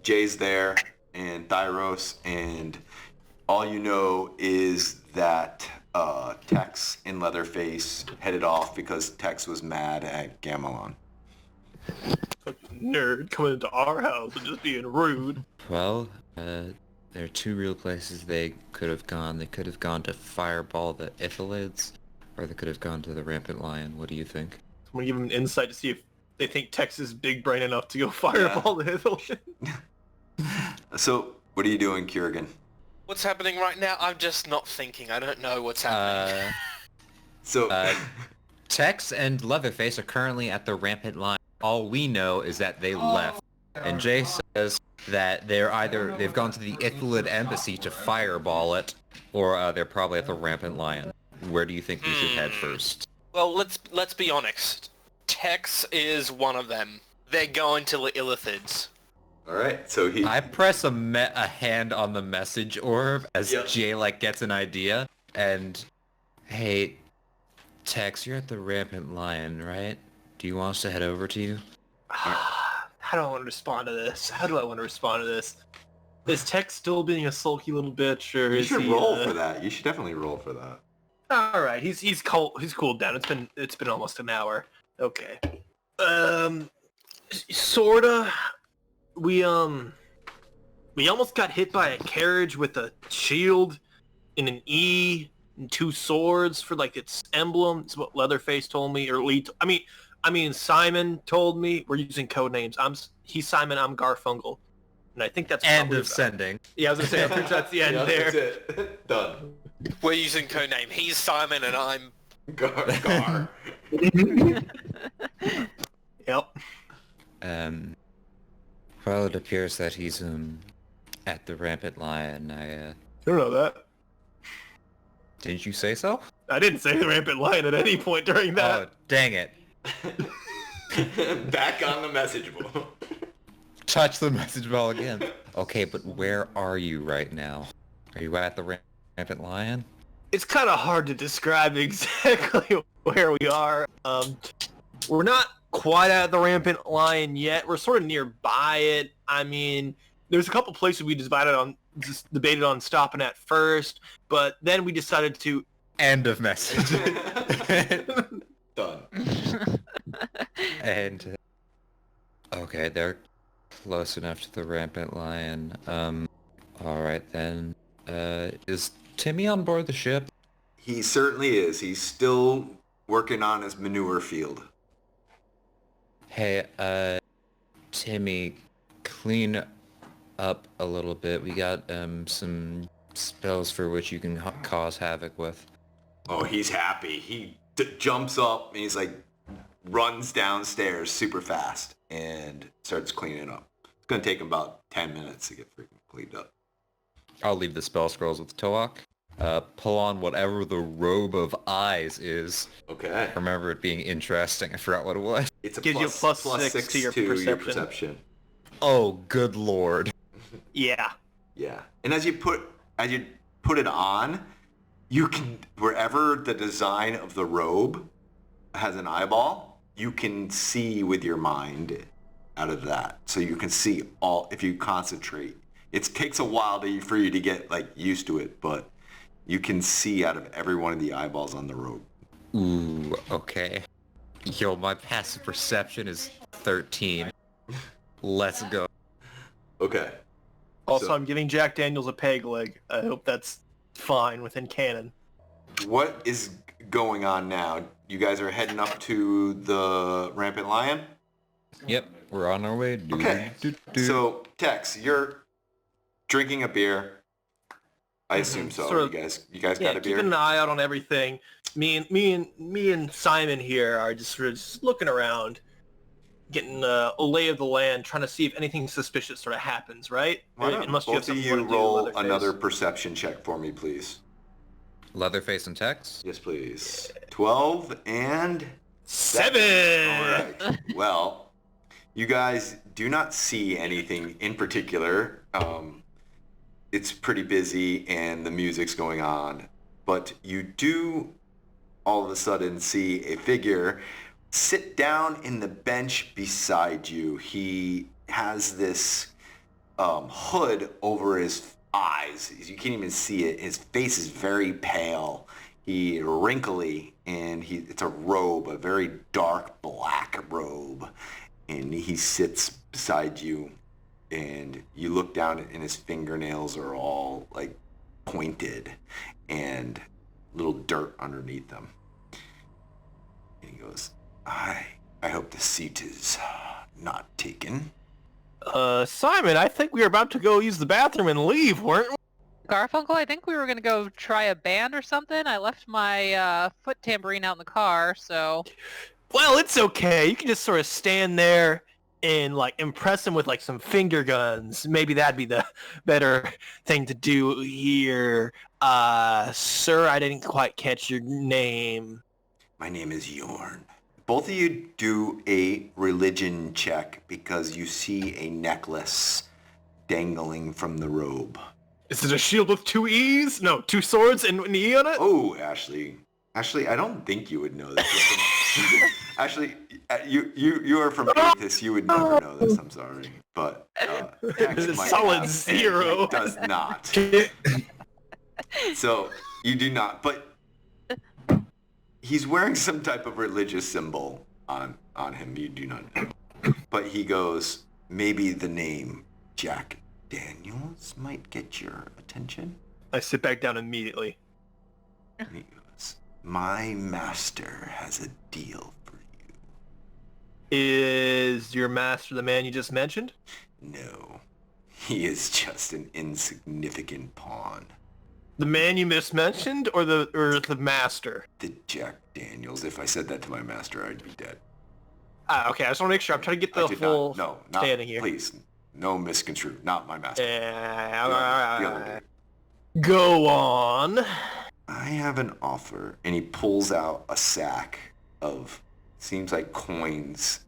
Jay's there, and Thyros, and all you know is that Tex and Leatherface headed off because Tex was mad at Gamalon. Fucking nerd coming into our house and just being rude. Well, there are two real places they could have gone. They could have gone to Fireball the Ithalids, or they could have gone to the Rampant Lion. What do you think? I'm gonna give them an insight to see if they think Tex is big brain enough to go fireball the Hitherland. So, what are you doing, Kyurgin? What's happening right now? I'm just not thinking. I don't know what's happening. Tex and Leatherface are currently at the Rampant Lion. All we know is that they left. And Jay says that they've gone to the Ithalid embassy to fireball it, or they're probably at the Rampant Lion. Where do you think we should head first? Well, let's be honest. Tex is one of them. They're going to the Illithids. All right, so I press a hand on the message orb as Jay gets an idea, and hey, Tex, you're at the Rampant Lion, right? Do you want us to head over to you? How do I want to respond to this? How do I want to respond to this? Is Tex still being a sulky little bitch, or you is should he, roll for that. You should definitely roll for that. All right, he's cooled down. It's been almost an hour. Okay. Sorta. We almost got hit by a carriage with a shield and an E and two swords for its emblem. It's what Leatherface told me, or Lee. I mean Simon told me. We're using code names. He's Simon. I'm Garfunkel, and I think that's end of sending. Yeah, I was gonna say. I'm pretty sure that's the end there. That's it. Done. We're using codename. He's Simon and I'm Gar. Yep. Well, it appears that he's at the Rampant Lion. I don't know that. Didn't you say so? I didn't say the Rampant Lion at any point during that. Oh, dang it. Back on the message board. Touch the message ball again. Okay, but where are you right now? Are you at the Rampant Lion? It's kind of hard to describe exactly where we are. We're not quite at the Rampant Lion yet. We're sort of nearby it. I mean, there's a couple places we debated on stopping at first, but then we decided to... End of message. Done. And... okay, they're close enough to the Rampant Lion. Alright then. Is Timmy on board the ship? He certainly is. He's still working on his manure field. Hey, Timmy, clean up a little bit. We got some spells for which you can cause havoc with. Oh, he's happy. He jumps up and he's runs downstairs super fast and starts cleaning up. It's gonna take him about 10 minutes to get freaking cleaned up. I'll leave the spell scrolls with Toak. Pull on whatever the robe of eyes is. Okay. I remember it being interesting. I forgot what it was. It's a Gives you plus six to your perception. Oh, good lord. Yeah. Yeah. And as you put it on, you can, wherever the design of the robe has an eyeball, you can see with your mind out of that. So you can see all, if you concentrate. It takes a while for you to get like used to it, but you can see out of every one of the eyeballs on the rope. Ooh, okay. Yo, my passive perception is 13. Let's go. Okay. Also, So- I'm giving Jack Daniels a peg leg. I hope that's fine within canon. What is going on now? You guys are heading up to the Rampant Lion? Yep, we're on our way. Okay. So, Tex, you're drinking a beer. I assume so. Sort of- You guys got a beer? Keeping an eye out on everything. Me and Simon here are just sort of just looking around, getting a lay of the land, trying to see if anything suspicious sort of happens, right? Why not? Unless you have Both of something you to do, roll Leatherface. another perception check for me, please. Leatherface and Tex? Yes, please. 12 and 7! All right. Well, you guys do not see anything in particular. It's pretty busy and the music's going on, but you do all of a sudden see a figure sit down in the bench beside you. He has this hood over his eyes. You can't even see it. His face is very pale. He wrinkly, and it's a robe, a very dark black robe, and he sits beside you. And you look down and his fingernails are all like pointed and little dirt underneath them. And he goes, I hope the seat is not taken. Simon, I think we were about to go use the bathroom and leave, weren't we? Garfunkel, I think we were gonna go try a band or something. I left my foot tambourine out in the car, so... Well, it's okay. You can just sort of stand there and like impress him with like some finger guns. Maybe that'd be the better thing to do here. Sir, I didn't quite catch your name. My name is Yorn. Both of you do a religion check because you see a necklace dangling from the robe. Is it a shield with 2 E's? No, 2 swords and an E on it? Oh, Ashley, I don't think you would know this. Ashley, you are from Aethys. You would never know this. I'm sorry, but Tex It's a might solid have, 0. and he does not. So you do not, but he's wearing some type of religious symbol on him. You do not know, but he goes, maybe the name Jack Daniels might get your attention. I sit back down immediately. And he goes, my master has a deal for you. Is your master the man you just mentioned? No, he is just an insignificant pawn. The man you mismentioned, or the master? The Jack Daniels. If I said that to my master, I'd be dead. Okay, I just want to make sure. I'm trying to get the full not standing here. Please, no misconstrue. Not my master. Yeah, The other dude. go on. I have an offer, and he pulls out a sack of, seems like coins,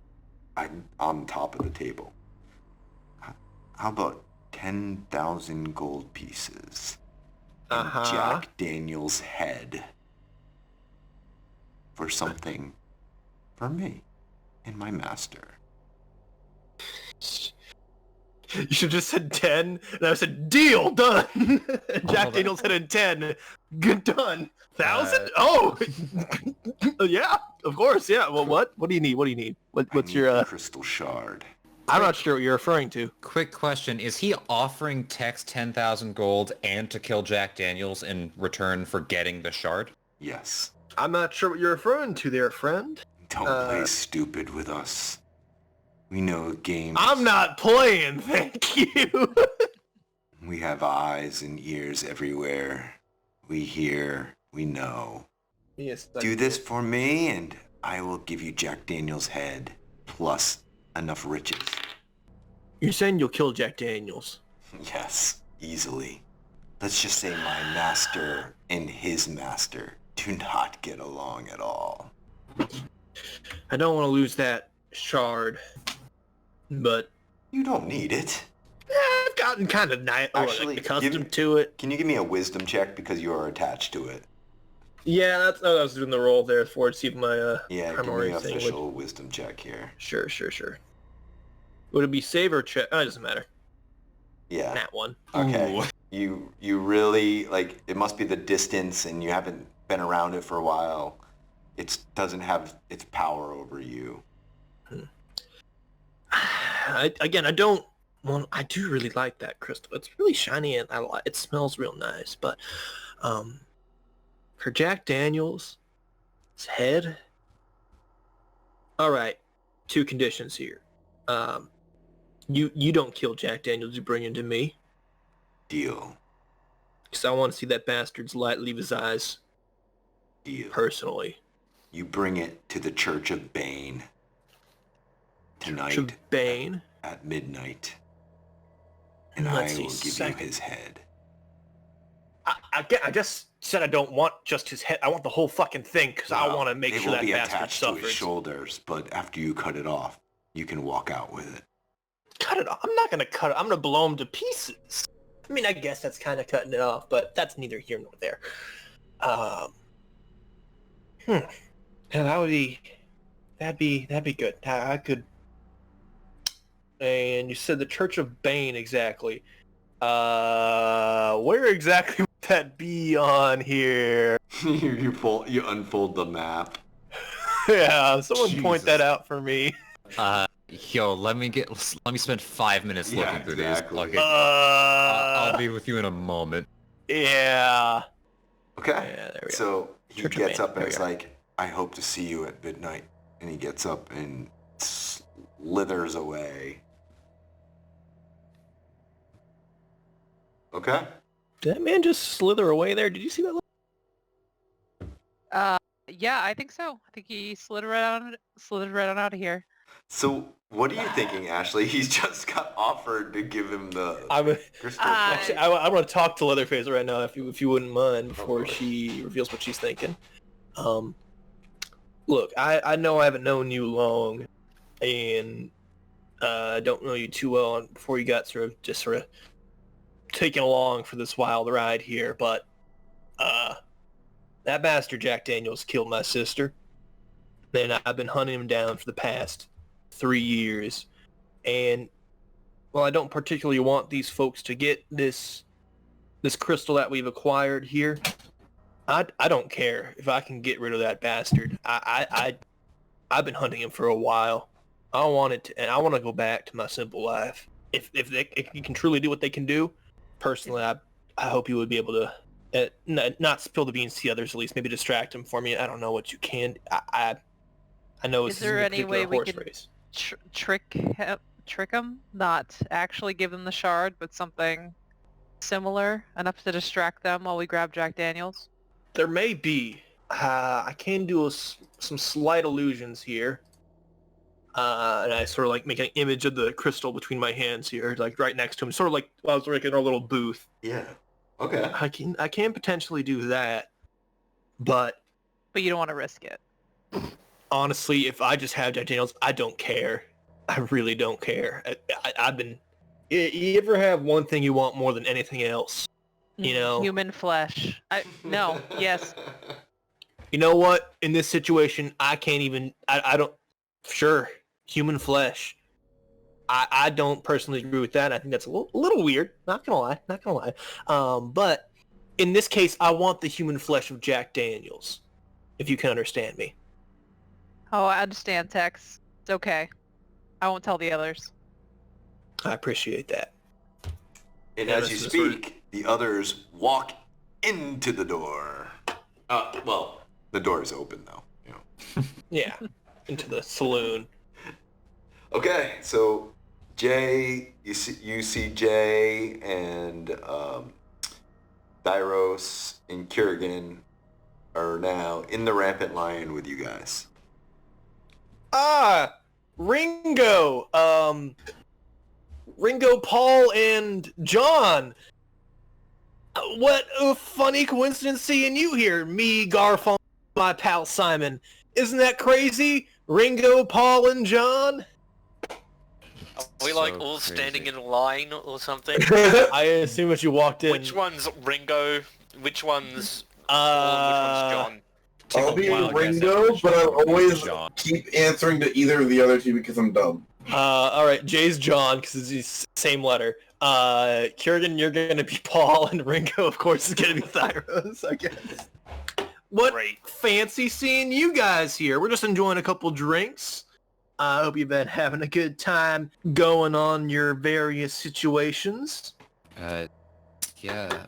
on top of the table. How about 10,000 gold pieces and Jack Daniels' head for something for me and my master? You should have just said 10, and I said, deal, done! Jack Daniels said in 10, good, done. 1,000? Yeah, of course, yeah. Well, what? What do you need? What's your, crystal shard. I'm not sure what you're referring to. Quick question. Is he offering Tex 10,000 gold and to kill Jack Daniels in return for getting the shard? Yes. I'm not sure what you're referring to there, friend. Don't play stupid with us. We know games. I'm not playing, thank you. We have eyes and ears everywhere. We hear, we know. Yes. Do this for me, and I will give you Jack Daniels' head, plus enough riches. You're saying you'll kill Jack Daniels? Yes, easily. Let's just say my master and his master do not get along at all. I don't want to lose that shard, but you don't need it. I've gotten kind of accustomed to it. Can you give me a wisdom check because you are attached to it? Yeah, that's what I was doing the roll there for to see if my yeah, give me an official wisdom check here. Sure. Would it be save or check? Oh, it doesn't matter. Yeah. That one. Okay. You really, like, it must be the distance and you haven't been around it for a while. It doesn't have its power over you. I don't want. I do really like that crystal. It's really shiny and it smells real nice. But for Jack Daniels' head. All right, 2 conditions here. You don't kill Jack Daniels. You bring him to me. Deal. Because I want to see that bastard's light leave his eyes. Deal. Personally. You bring it to the Church of Bane. Tonight. Church of Bane? At midnight. And Let's I will see, give you his head. I just said I don't want just his head. I want the whole fucking thing because I want to make sure that it will be bastard attached to his suffers. shoulders, but after you cut it off, you can walk out with it. Cut it off? I'm not going to cut it. I'm going to blow him to pieces. I mean, I guess that's kind of cutting it off, but that's neither here nor there. Yeah, that'd be good. I could. And you said the Church of Bane exactly. Where exactly would that be on here? you unfold the map. Yeah, someone point that out for me. Yo, let me spend 5 minutes looking through these. Okay. I'll be with you in a moment. Yeah. Okay. Yeah, there we go. So he Church of gets Bane. up and it's like, I hope to see you at midnight. And he gets up and slithers away. Okay. Did that man just slither away there? Did you see that? Yeah, I think so. I think he slithered right on out of here. So what are you thinking, Ashley? He's just got offered to give him the crystal. Actually, I want to talk to Leatherface right now, if you wouldn't mind, before she reveals what she's thinking. Look, I know I haven't known you long, and I don't know you too well before you got sort of taken along for this wild ride here, but that bastard Jack Daniels killed my sister, and I've been hunting him down for the past 3 years, and well, I don't particularly want these folks to get this crystal that we've acquired here. I don't care if I can get rid of that bastard. I've been hunting him for a while. I want it to, and I want to go back to my simple life. If you can truly do what they can do, personally, I hope you would be able to not spill the beans to the others, at least maybe distract them for me. I don't know what you can. I know Is there any way we can race. trick him? Not actually give them the shard, but something similar enough to distract them while we grab Jack Daniels? There may be. I can do some slight illusions here. And I sort of like make an image of the crystal between my hands here, like right next to him, sort of like I was like in our little booth. Yeah. Okay. I can potentially do that, but you don't want to risk it. Honestly, if I just have Jack Daniels, I don't care. I really don't care. I've been. You ever have one thing you want more than anything else? You know, human flesh. No. Yes. You know what? In this situation, I can't even. I don't. Sure, human flesh. I don't personally agree with that. I think that's a little weird. Not gonna lie. But in this case, I want the human flesh of Jack Daniels. If you can understand me. Oh, I understand, Tex. It's okay. I won't tell the others. I appreciate that. And as you speak, the others walk into the door. Well, the door is open though. You know. Yeah, into the saloon. Okay, so Jay, you see Jay and Dyros and Kyurgin are now in the Rampant Lion with you guys. Ringo. Ringo, Paul, and John. What a funny coincidence seeing you here. Me, Garfunkel, my pal Simon. Isn't that crazy? Ringo, Paul, and John? Are we like all standing in a line or something? I assume as you walked in. Which one's Ringo? Which one's Paul? Which one's John? I'll be Ringo, but I'll always keep answering to either of the other two because I'm dumb. All right, Jay's John because it's the same letter. Kyurgin, you're gonna be Paul, and Ringo, of course, is gonna be Thyros, I guess. What fancy seeing you guys here. We're just enjoying a couple drinks. I hope you've been having a good time going on your various situations. Yeah,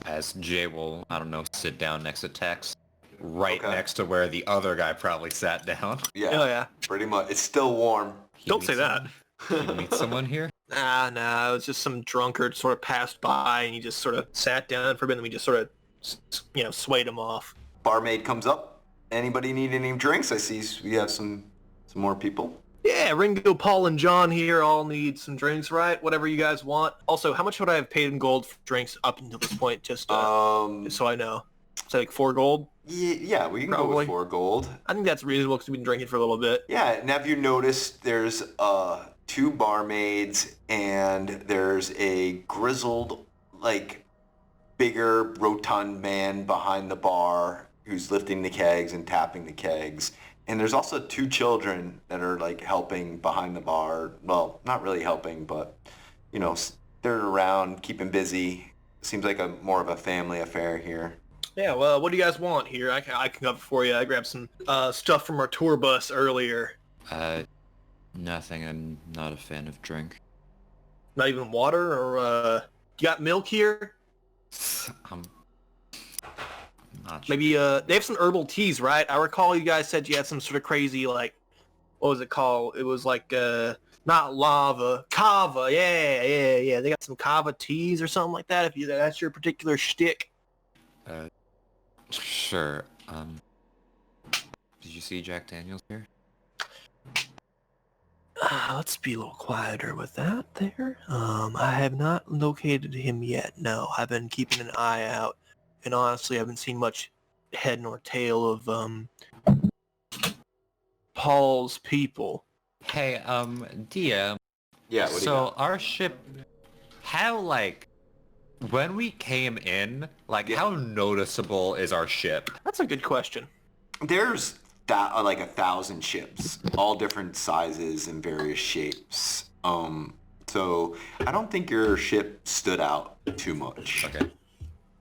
as Jay will, I don't know, sit down next to Tex, right next to where the other guy probably sat down. Yeah. Oh, yeah. Pretty much. It's still warm. Don't say that. You meet someone here? Nah, it was just some drunkard sort of passed by, and he just sort of sat down for a bit, and we just sort of, swayed him off. Barmaid comes up. Anybody need any drinks? I see we have some more people. Yeah, Ringo, Paul, and John here all need some drinks, right? Whatever you guys want. Also, how much would I have paid in gold for drinks up until this point? Just so I know. Is that like 4 gold? Yeah, we can go with 4 gold. I think that's reasonable because we've been drinking for a little bit. Yeah, and have you noticed there's 2 barmaids and there's a grizzled, like, bigger, rotund man behind the bar who's lifting the kegs and tapping the kegs. And there's also 2 children that are like helping behind the bar. Well, not really helping, but they're around, keeping busy. Seems like more of a family affair here. Yeah, well, what do you guys want here? I can cover for you. I grabbed some stuff from our tour bus earlier. Nothing. I'm not a fan of drink. Not even water, or you got milk here? I'm not sure. Maybe they have some herbal teas, right? I recall you guys said you had some sort of crazy, like, what was it called? It was like not lava, kava. Yeah. They got some kava teas or something like that. If that's your particular shtick. Sure. Did you see Jack Daniels here? Let's be a little quieter with that there. I have not located him yet, no. I've been keeping an eye out, and honestly, I haven't seen much head nor tail of, Paul's people. Hey, DM. Yeah, what do you got? Our ship, when we came in, how noticeable is our ship? That's a good question. There's like 1,000 ships, all different sizes and various shapes. So I don't think your ship stood out too much. Okay.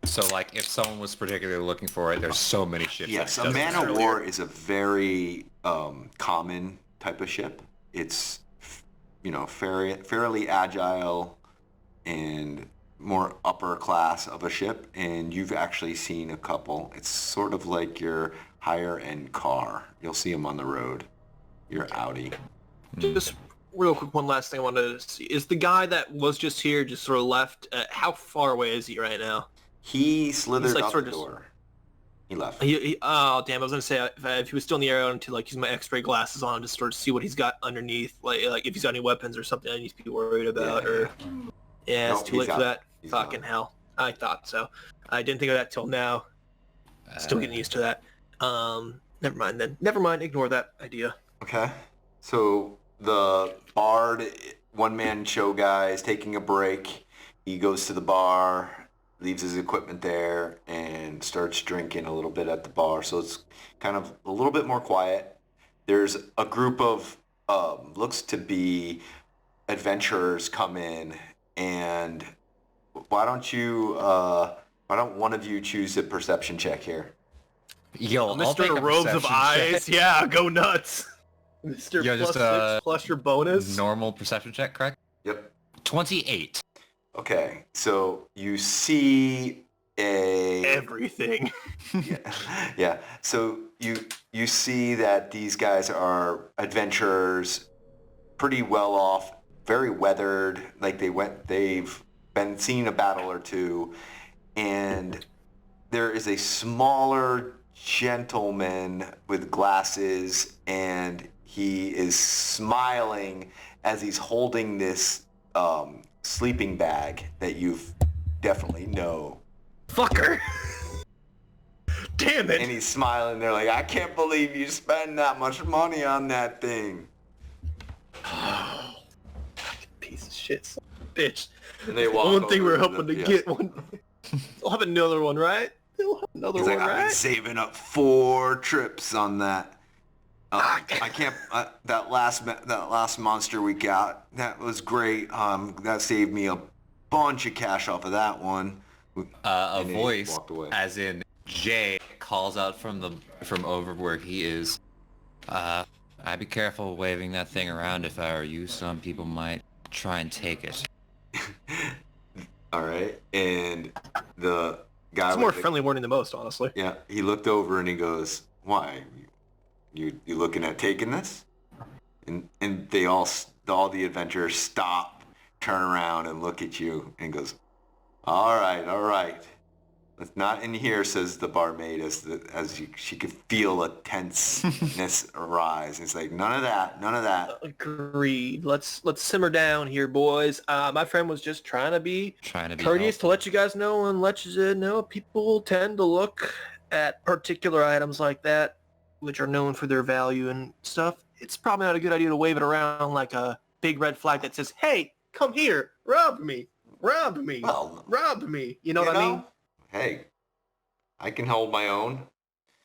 So if someone was particularly looking for it, there's so many ships. Yes, a man of war is a very common type of ship. It's fairly agile and more upper class of a ship, and you've actually seen a couple. It's sort of like your higher end car. You'll see them on the road. Your Audi. Just real quick, one last thing I wanted to see. Is the guy that was just here just sort of left? How far away is he right now? He slithered out the door. He left. Oh, damn, I was going to say, if he was still in the area, I wanted to use my x-ray glasses on to sort of see what he's got underneath. Like if he's got any weapons or something I need to be worried about. It's too late for that. Fucking hell. I thought so. I didn't think of that till now. Still getting used to that. Never mind then. Never mind. Ignore that idea. Okay. So the bard, one-man show guy, is taking a break. He goes to the bar, leaves his equipment there, and starts drinking a little bit at the bar. So it's kind of a little bit more quiet. There's a group of, looks to be adventurers come in, and why don't one of you choose a perception check here? Yo, Mr. Robes of Eyes, check. Yeah, go nuts. Mr. Yo, plus just 6 plus your bonus. Normal perception check, correct? Yep. 28. Okay, so you see everything. Yeah. So you see that these guys are adventurers, pretty well off, very weathered. They've been seeing a battle or two, and there is a smaller gentleman with glasses, and he is smiling as he's holding this sleeping bag that you definitely know. Fucker! Damn it! And he's smiling. They're like, I can't believe you spend that much money on that thing. Piece of shit, son of a bitch. And they walk one thing over we're to hoping to get one. They'll have another one, right? They'll have another He's one, like, I've right? been saving up 4 trips on that. I can't. That last monster we got, that was great. That saved me a bunch of cash off of that one. A And he voice, walked away. as in Jay, calls out from over where he is. I'd be careful waving that thing around if I were you. Some people might try and take it. All right, and the guy. It's more friendly warning than most, honestly. Yeah, he looked over and he goes, "Why? You looking at taking this?" And they all the adventurers stop, turn around, and look at you, and goes, "All right. It's not in here," says the barmaid she could feel a tenseness arise. It's like, none of that. Agreed. Let's simmer down here, boys. My friend was just trying to be courteous helpful. to let you guys know and let you know people tend to look at particular items like that, which are known for their value and stuff. It's probably not a good idea to wave it around like a big red flag that says, "Hey, come here, rob me, rob me, Well, rob me." You know what I mean? Hey, I can hold my own.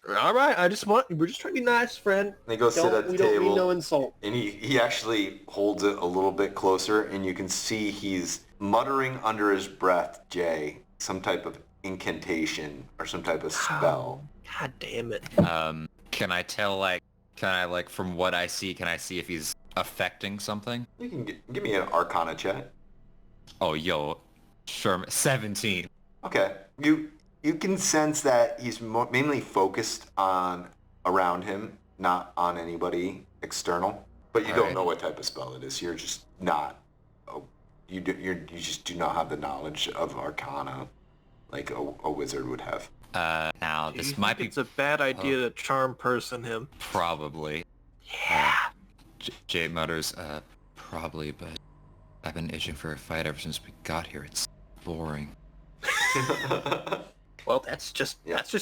All right, we're just trying to be nice, friend. They go sit at the We don't mean table. no insult. And he actually holds it a little bit closer, and you can see he's muttering under his breath, Jay, some type of incantation or some type of spell. God damn it. Can I from what I see, can I see if he's affecting something? You can give me an Arcana check. Oh, yo, sure, 17. Okay. You can sense that he's mainly focused on around him, not on anybody external. But you don't know what type of spell it is. You're just not. You just do not have the knowledge of Arcana like a wizard would have. Now this might be It's a bad idea to charm person him. probably. Yeah. Jay mutters, probably, but I've been itching for a fight ever since we got here. It's boring. Well, that's just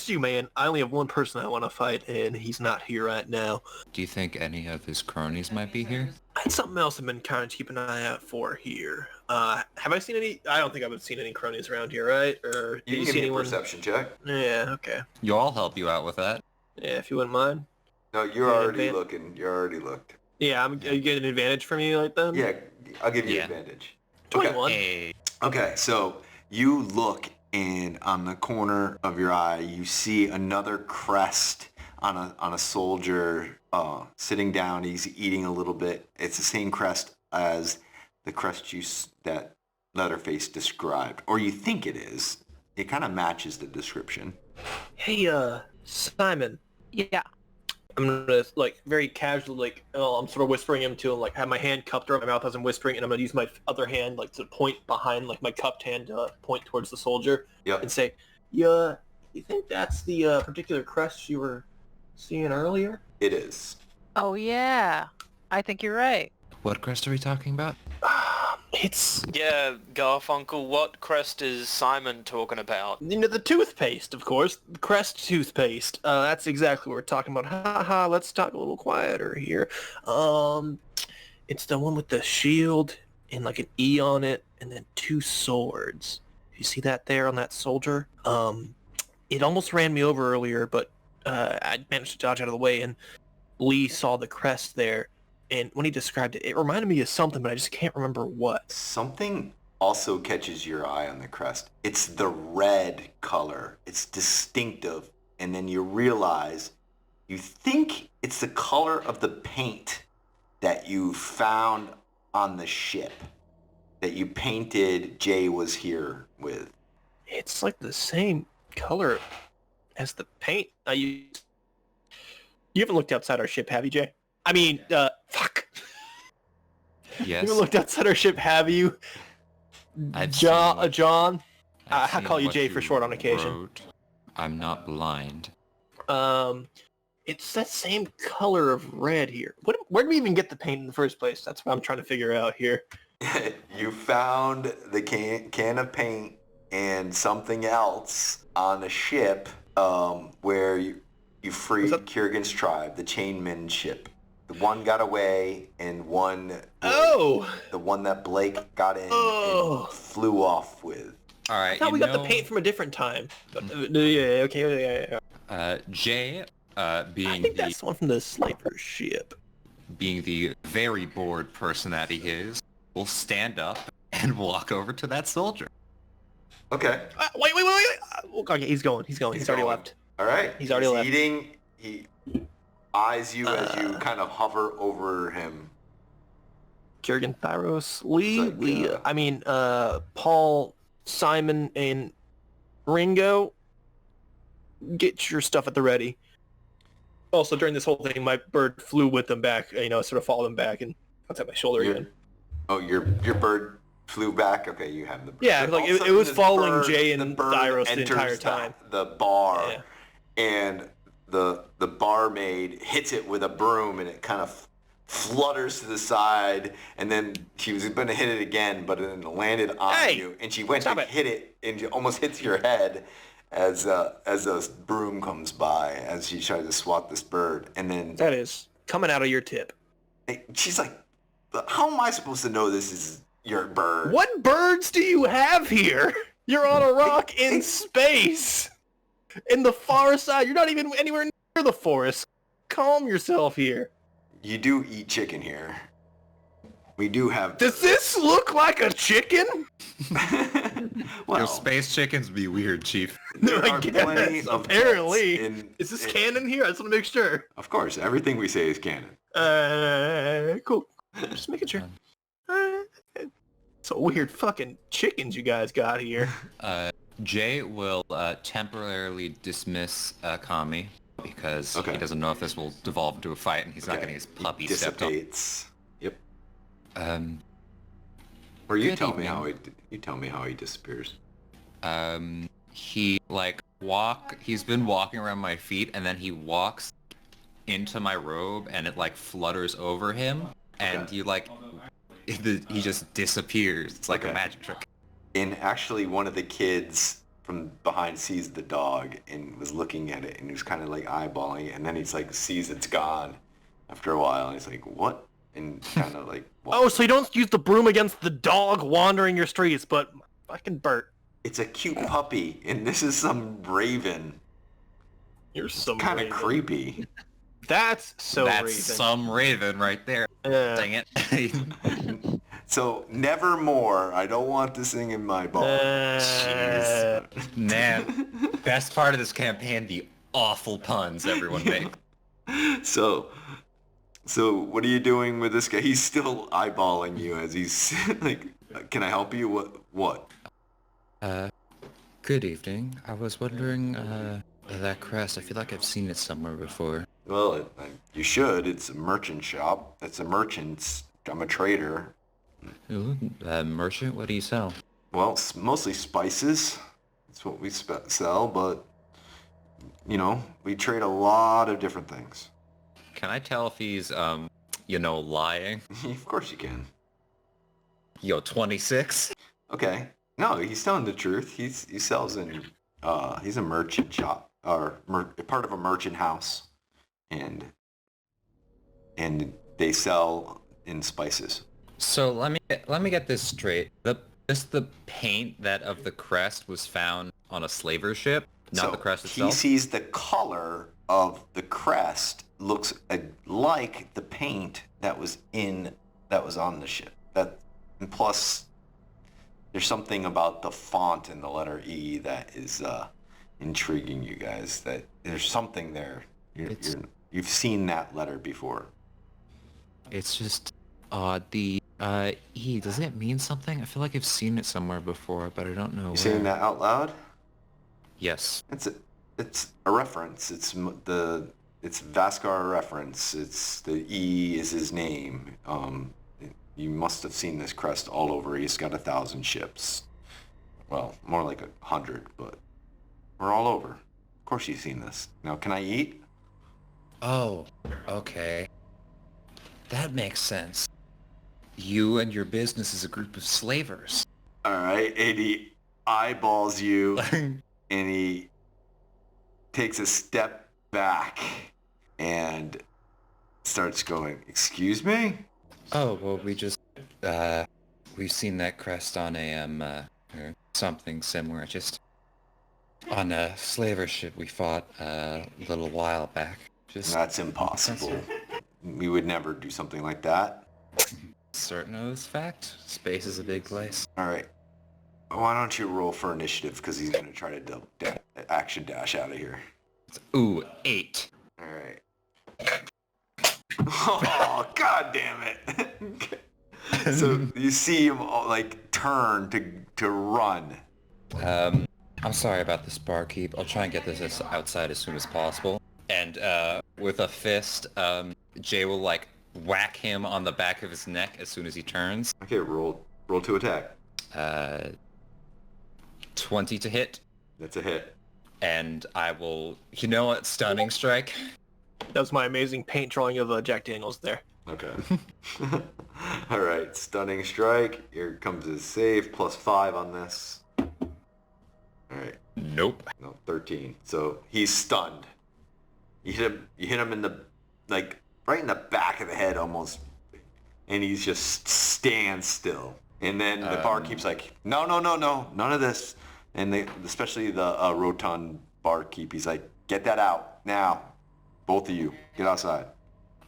you, man. I only have one person I want to fight, and he's not here right now. Do you think any of his cronies might be here? I had something else I've been kind of keeping an eye out for here. Have I seen any? I don't think I've seen any cronies around here, right? Or did You can you give see me a anyone? perception check. Yeah, okay. I'll help you out with that. Yeah, if you wouldn't mind. No, you're Yeah, already advan- looking. You already looked. Yeah, you get an advantage from you like that? Yeah, I'll give you Yeah. advantage. 21. Hey, Okay, so you look, and on the corner of your eye, you see another crest on a soldier sitting down. He's eating a little bit. It's the same crest as the crest that Leatherface described, or you think it is. It kind of matches the description. Hey, Simon. Yeah. I'm gonna very casually I'm sort of whispering him to him, have my hand cupped around my mouth as I'm whispering, and I'm gonna use my other hand to point behind my cupped hand to point towards the soldier. Yep. And say, "Yeah, you think that's the particular crest you were seeing earlier?" It is. Oh yeah. I think you're right. what crest are we talking about? It's Yeah, Garfunkel, what crest is Simon talking about? the toothpaste, of course, the Crest toothpaste. That's exactly what we're talking about. Ha, let's talk a little quieter here. It's the one with the shield and an E on it, and then 2 swords. You see that there on that soldier? It almost ran me over earlier, but I managed to dodge out of the way, and Lee saw the crest there. And when he described it, it reminded me of something, but I just can't remember what. Something also catches your eye on the crest. It's the red color. It's distinctive. And then you realize, you think it's the color of the paint that you found on the ship that you painted Jay was here with. It's the same color as the paint I used. You haven't looked outside our ship, have you, Jay? I mean, fuck. Yes. You haven't looked outside our ship, have you? I've John? seen- John? I've I seen call you what Jay for short on occasion. wrote. I'm not blind. It's that same color of red here. Where did we even get the paint in the first place? That's what I'm trying to figure out here. You found the can of paint and something else on the ship where you freed Kyurgin's tribe, the Chainmen ship. The one got away, and one... Oh! The one that Blake got in and flew off with. All right. I thought we got the paint from a different time. But, yeah, okay, yeah. Jay being I think the that's the one from the slaver ship. being the very bored person that he is, will stand up and walk over to that soldier. Okay. Wait. Okay, he's going. He's already going. left. All right. He's already left. Eating. He eyes you as you kind of hover over him. Kyurgin, Thyros, Paul, Simon, and Ringo, get your stuff at the ready. Also, during this whole thing, my bird flew with them back. Sort of followed them back and at my shoulder again. Oh, your bird flew back? Okay, you have the bird. Yeah, like it was following Jay and Thyros the entire enters time. The bar, and the barmaid hits it with a broom, and it kind of flutters to the side, and then she was going to hit it again, but it landed on you, and she went to hit it, and it almost hits your head as a broom comes by, as she tries to swat this bird, and then... That is coming out of your tip. She's like, how am I supposed to know this is your bird? What birds do you have here? You're on a rock in space. In the far side. You're not even anywhere near the forest. Calm yourself here. You do eat chicken here. We do have... Does this look like a chicken? Well, your space chickens be weird, Chief. There are plenty of apparently. Is this canon here? I just want to make sure. Of course, everything we say is canon. Cool. Just making sure. So weird fucking chickens you guys got here. Jay will temporarily dismiss Kami because he doesn't know if this will devolve into a fight, and he's not getting his puppy stepped on. Yep. Or you tell me how he disappears. He's been walking around my feet, and then he walks into my robe, and it flutters over him, and he just disappears. It's like a magic trick. And actually, one of the kids from behind sees the dog and was looking at it, and he was kind of eyeballing it, and then he's sees it's gone after a while, and he's like, what? And kind of oh, so you don't use the broom against the dog wandering your streets, but fucking Bert. It's a cute puppy, and this is some raven. You're some kind of creepy. That's Raven. Some raven right there. Dang it. So, nevermore. I don't want this thing in my ball. Jeez. Man, best part of this campaign, the awful puns everyone makes. So what are you doing with this guy? He's still eyeballing you as he's can I help you? What? Good evening. I was wondering, that crest, I feel like I've seen it somewhere before. Well, you should. It's a merchant shop. It's a merchant's. I'm a trader. Ooh, merchant? What do you sell? Well, mostly spices. That's what we sell, but, we trade a lot of different things. Can I tell if he's, lying? Of course you can. 26? Okay. No, he's telling the truth. He sells in, he's a merchant shop, or part of a merchant house, and they sell in spices. So let me get this straight. The paint that of the crest was found on a slaver ship, not the crest itself? He sees the color of the crest looks like the paint that was on the ship. And plus, there's something about the font in the letter E that is intriguing you guys. That there's something there. You've seen that letter before. It's just odd. The E, does it mean something? I feel like I've seen it somewhere before, but I don't know. You saying that out loud? Yes. It's a reference. It's Vaskar reference. It's the E is his name. You must have seen this crest all over. He's got 1,000 ships. Well, more like 100, but we're all over. Of course you've seen this. Now, can I eat? Oh, okay. That makes sense. You and your business is a group of slavers. All right, and he eyeballs you, and he takes a step back and starts going, excuse me? Oh, well, we've seen that crest on a, or something similar. On a slaver ship we fought a little while back. Just That's impossible. We would never do something like that. certain of this fact. Space is a big place. All right. Why don't you roll for initiative? Because he's going to try to action dash out of here. Ooh, 8. All right. Oh, god damn it. So you see him like turn to run. I'm sorry about this, barkeep. I'll try and get this outside as soon as possible. And with a fist, Jay will like whack him on the back of his neck as soon as he turns. Okay, roll to attack. 20 to hit. That's a hit. And I will, you know what, stunning strike. That was my amazing paint drawing of Jack Daniels there. Okay. All right, stunning strike. Here comes his save, +5 on this. All right. Nope. No, 13. So he's stunned. You hit him in the, like, right in the back of the head almost, and he's just stands still. And then the barkeep's like, no, none of this. And especially the rotund barkeep, he's like, get that out now. Both of you, get outside.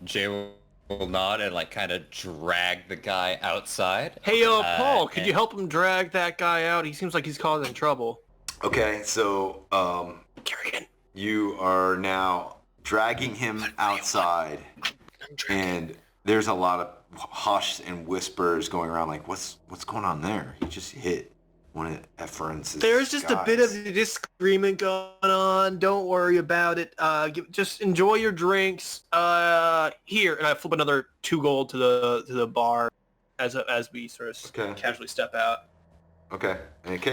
Jay will nod and like kind of drag the guy outside. Hey, Paul, could you help him drag that guy out? He seems like he's causing trouble. Okay, so Kyurgin. you are now dragging him outside, and there's a lot of hush and whispers going around like, what's going on there? He just hit one of Efren's There's just a bit of guys. disagreement going on. Don't worry about it. Just enjoy your drinks. Here, and I flip another 2 gold to the bar as we sort of casually step out. Okay,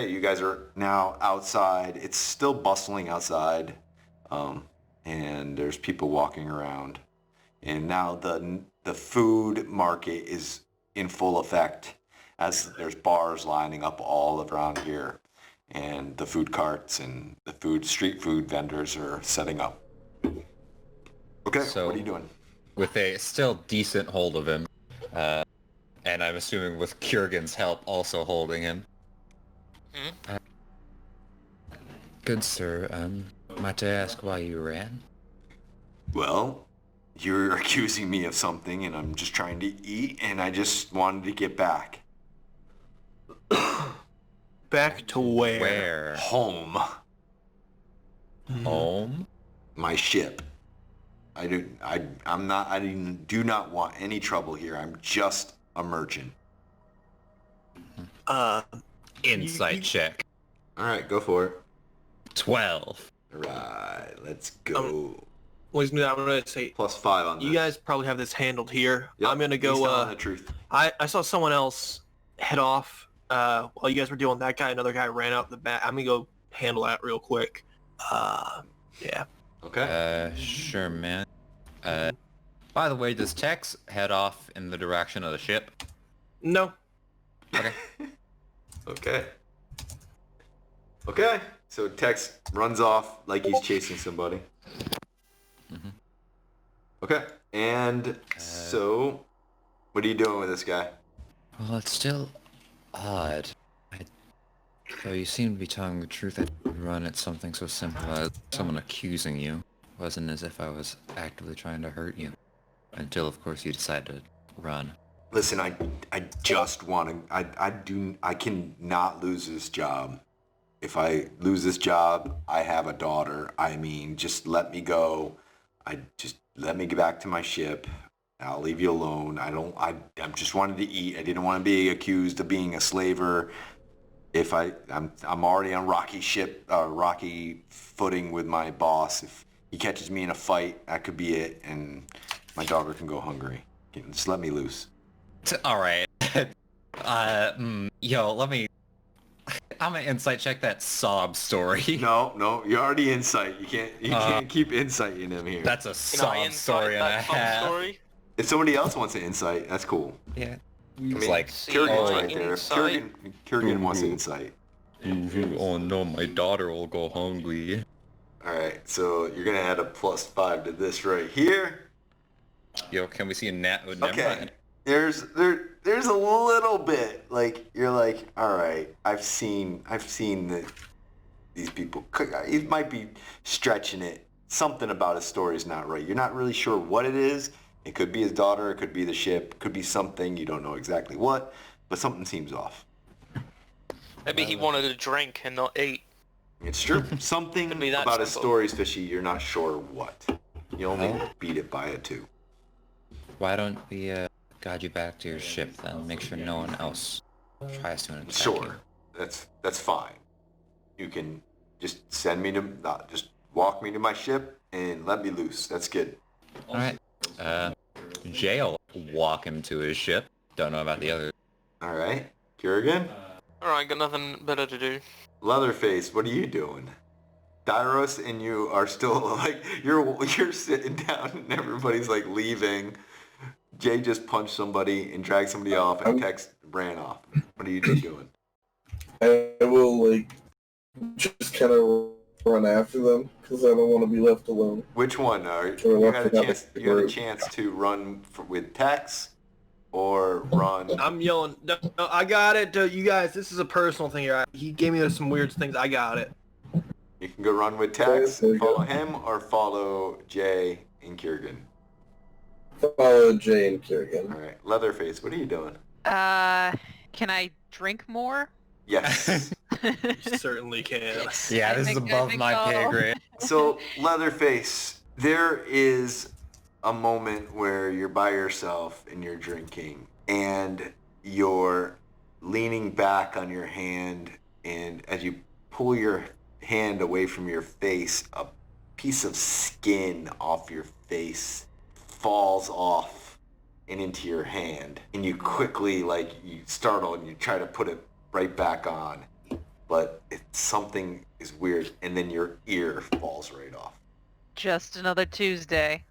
you guys are now outside. It's still bustling outside, and there's people walking around. And now the food market is in full effect, as there's bars lining up all around here, and the food carts and the street food vendors are setting up. Okay, So- what are you doing? With a still decent hold of him, and I'm assuming with Kyurgin's help also holding him. Good sir, might I ask why you ran? Well, you're accusing me of something, and I'm just trying to eat, and I just wanted to get back. Back to where? Where? Home. Home? My ship. I do not want any trouble here. I'm just a merchant. Insight check. All right, go for it. 12. All right, let's go. I'm gonna say +5 on this. you guys probably have this handled here. Yep, I'm gonna he's go. telling the truth. I saw someone else head off while you guys were dealing with that guy. Another guy ran out the back. I'm gonna go handle that real quick. Yeah. Okay. Sure, man. By the way, does Tex head off in the direction of the ship? No. Okay. Okay. So Tex runs off like he's chasing somebody. Okay. And so, what are you doing with this guy? Well, it's still odd. Though you seem to be telling the truth, I didn't run at something so simple as someone accusing you. It wasn't as if I was actively trying to hurt you. Until, of course, you decide to run. Listen, I just want to. I cannot lose this job. If I lose this job, I have a daughter. I mean, just let me go. Let me get back to my ship. I'll leave you alone. I just wanted to eat. I didn't want to be accused of being a slaver. If I'm already on rocky footing with my boss. If he catches me in a fight, that could be it, and my daughter can go hungry. Just let me loose. All right. Yo, let me... I'm gonna insight check that sob story. No, you're already insight. You can't keep inciting him here. That's a sob story and a half. Story? If somebody else wants to insight, that's cool. Yeah. I mean, It's like, Kyurgin's right there. insight. Kyurgin wants to insight. oh no, my daughter will go hungry. All right, so you're gonna add a +5 to this right here. Yo, can we see a nat? Never Okay. mind. There's a little bit like you're like, all right, I've seen these people, he might be stretching it. Something about his story is not right. You're not really sure what it is. It could be his daughter, it could be the ship, it could be something, you don't know exactly what, but something seems off. Maybe he wanted to drink and not eat. It's true. Something about his story is fishy, you're not sure what. You only beat it by a 2. Why don't we guide you back to your ship then? Make sure no one else tries to attack Sure. you. That's fine. You can just send me to, just walk me to my ship and let me loose. That's good. Alright. Jay'll walk him to his ship. Don't know about the others. Alright. Kyurgin? Alright, got nothing better to do. Leatherface, what are you doing? Dairos and you are still like, you're sitting down and everybody's like leaving. Jay just punched somebody and dragged somebody off and Tex ran off. What are you doing? I will like just kind of run after them because I don't want to be left alone. Which one? You got a chance to run with Tex or run. I'm yelling. No, I got it. You guys, this is a personal thing here. He gave me some weird things. I got it. You can go run with Tex and follow him or follow Jay and Kyurgin. Follow Jay and Kyurgin. Alright. Leatherface, what are you doing? Can I drink more? Yes. You certainly can. Yeah, this is above my pay grade. So, Leatherface, there is a moment where you're by yourself and you're drinking and you're leaning back on your hand, and as you pull your hand away from your face, a piece of skin off your face falls off and into your hand, and you quickly, you startle and you try to put it right back on, but something is weird, and then your ear falls right off. Just another Tuesday.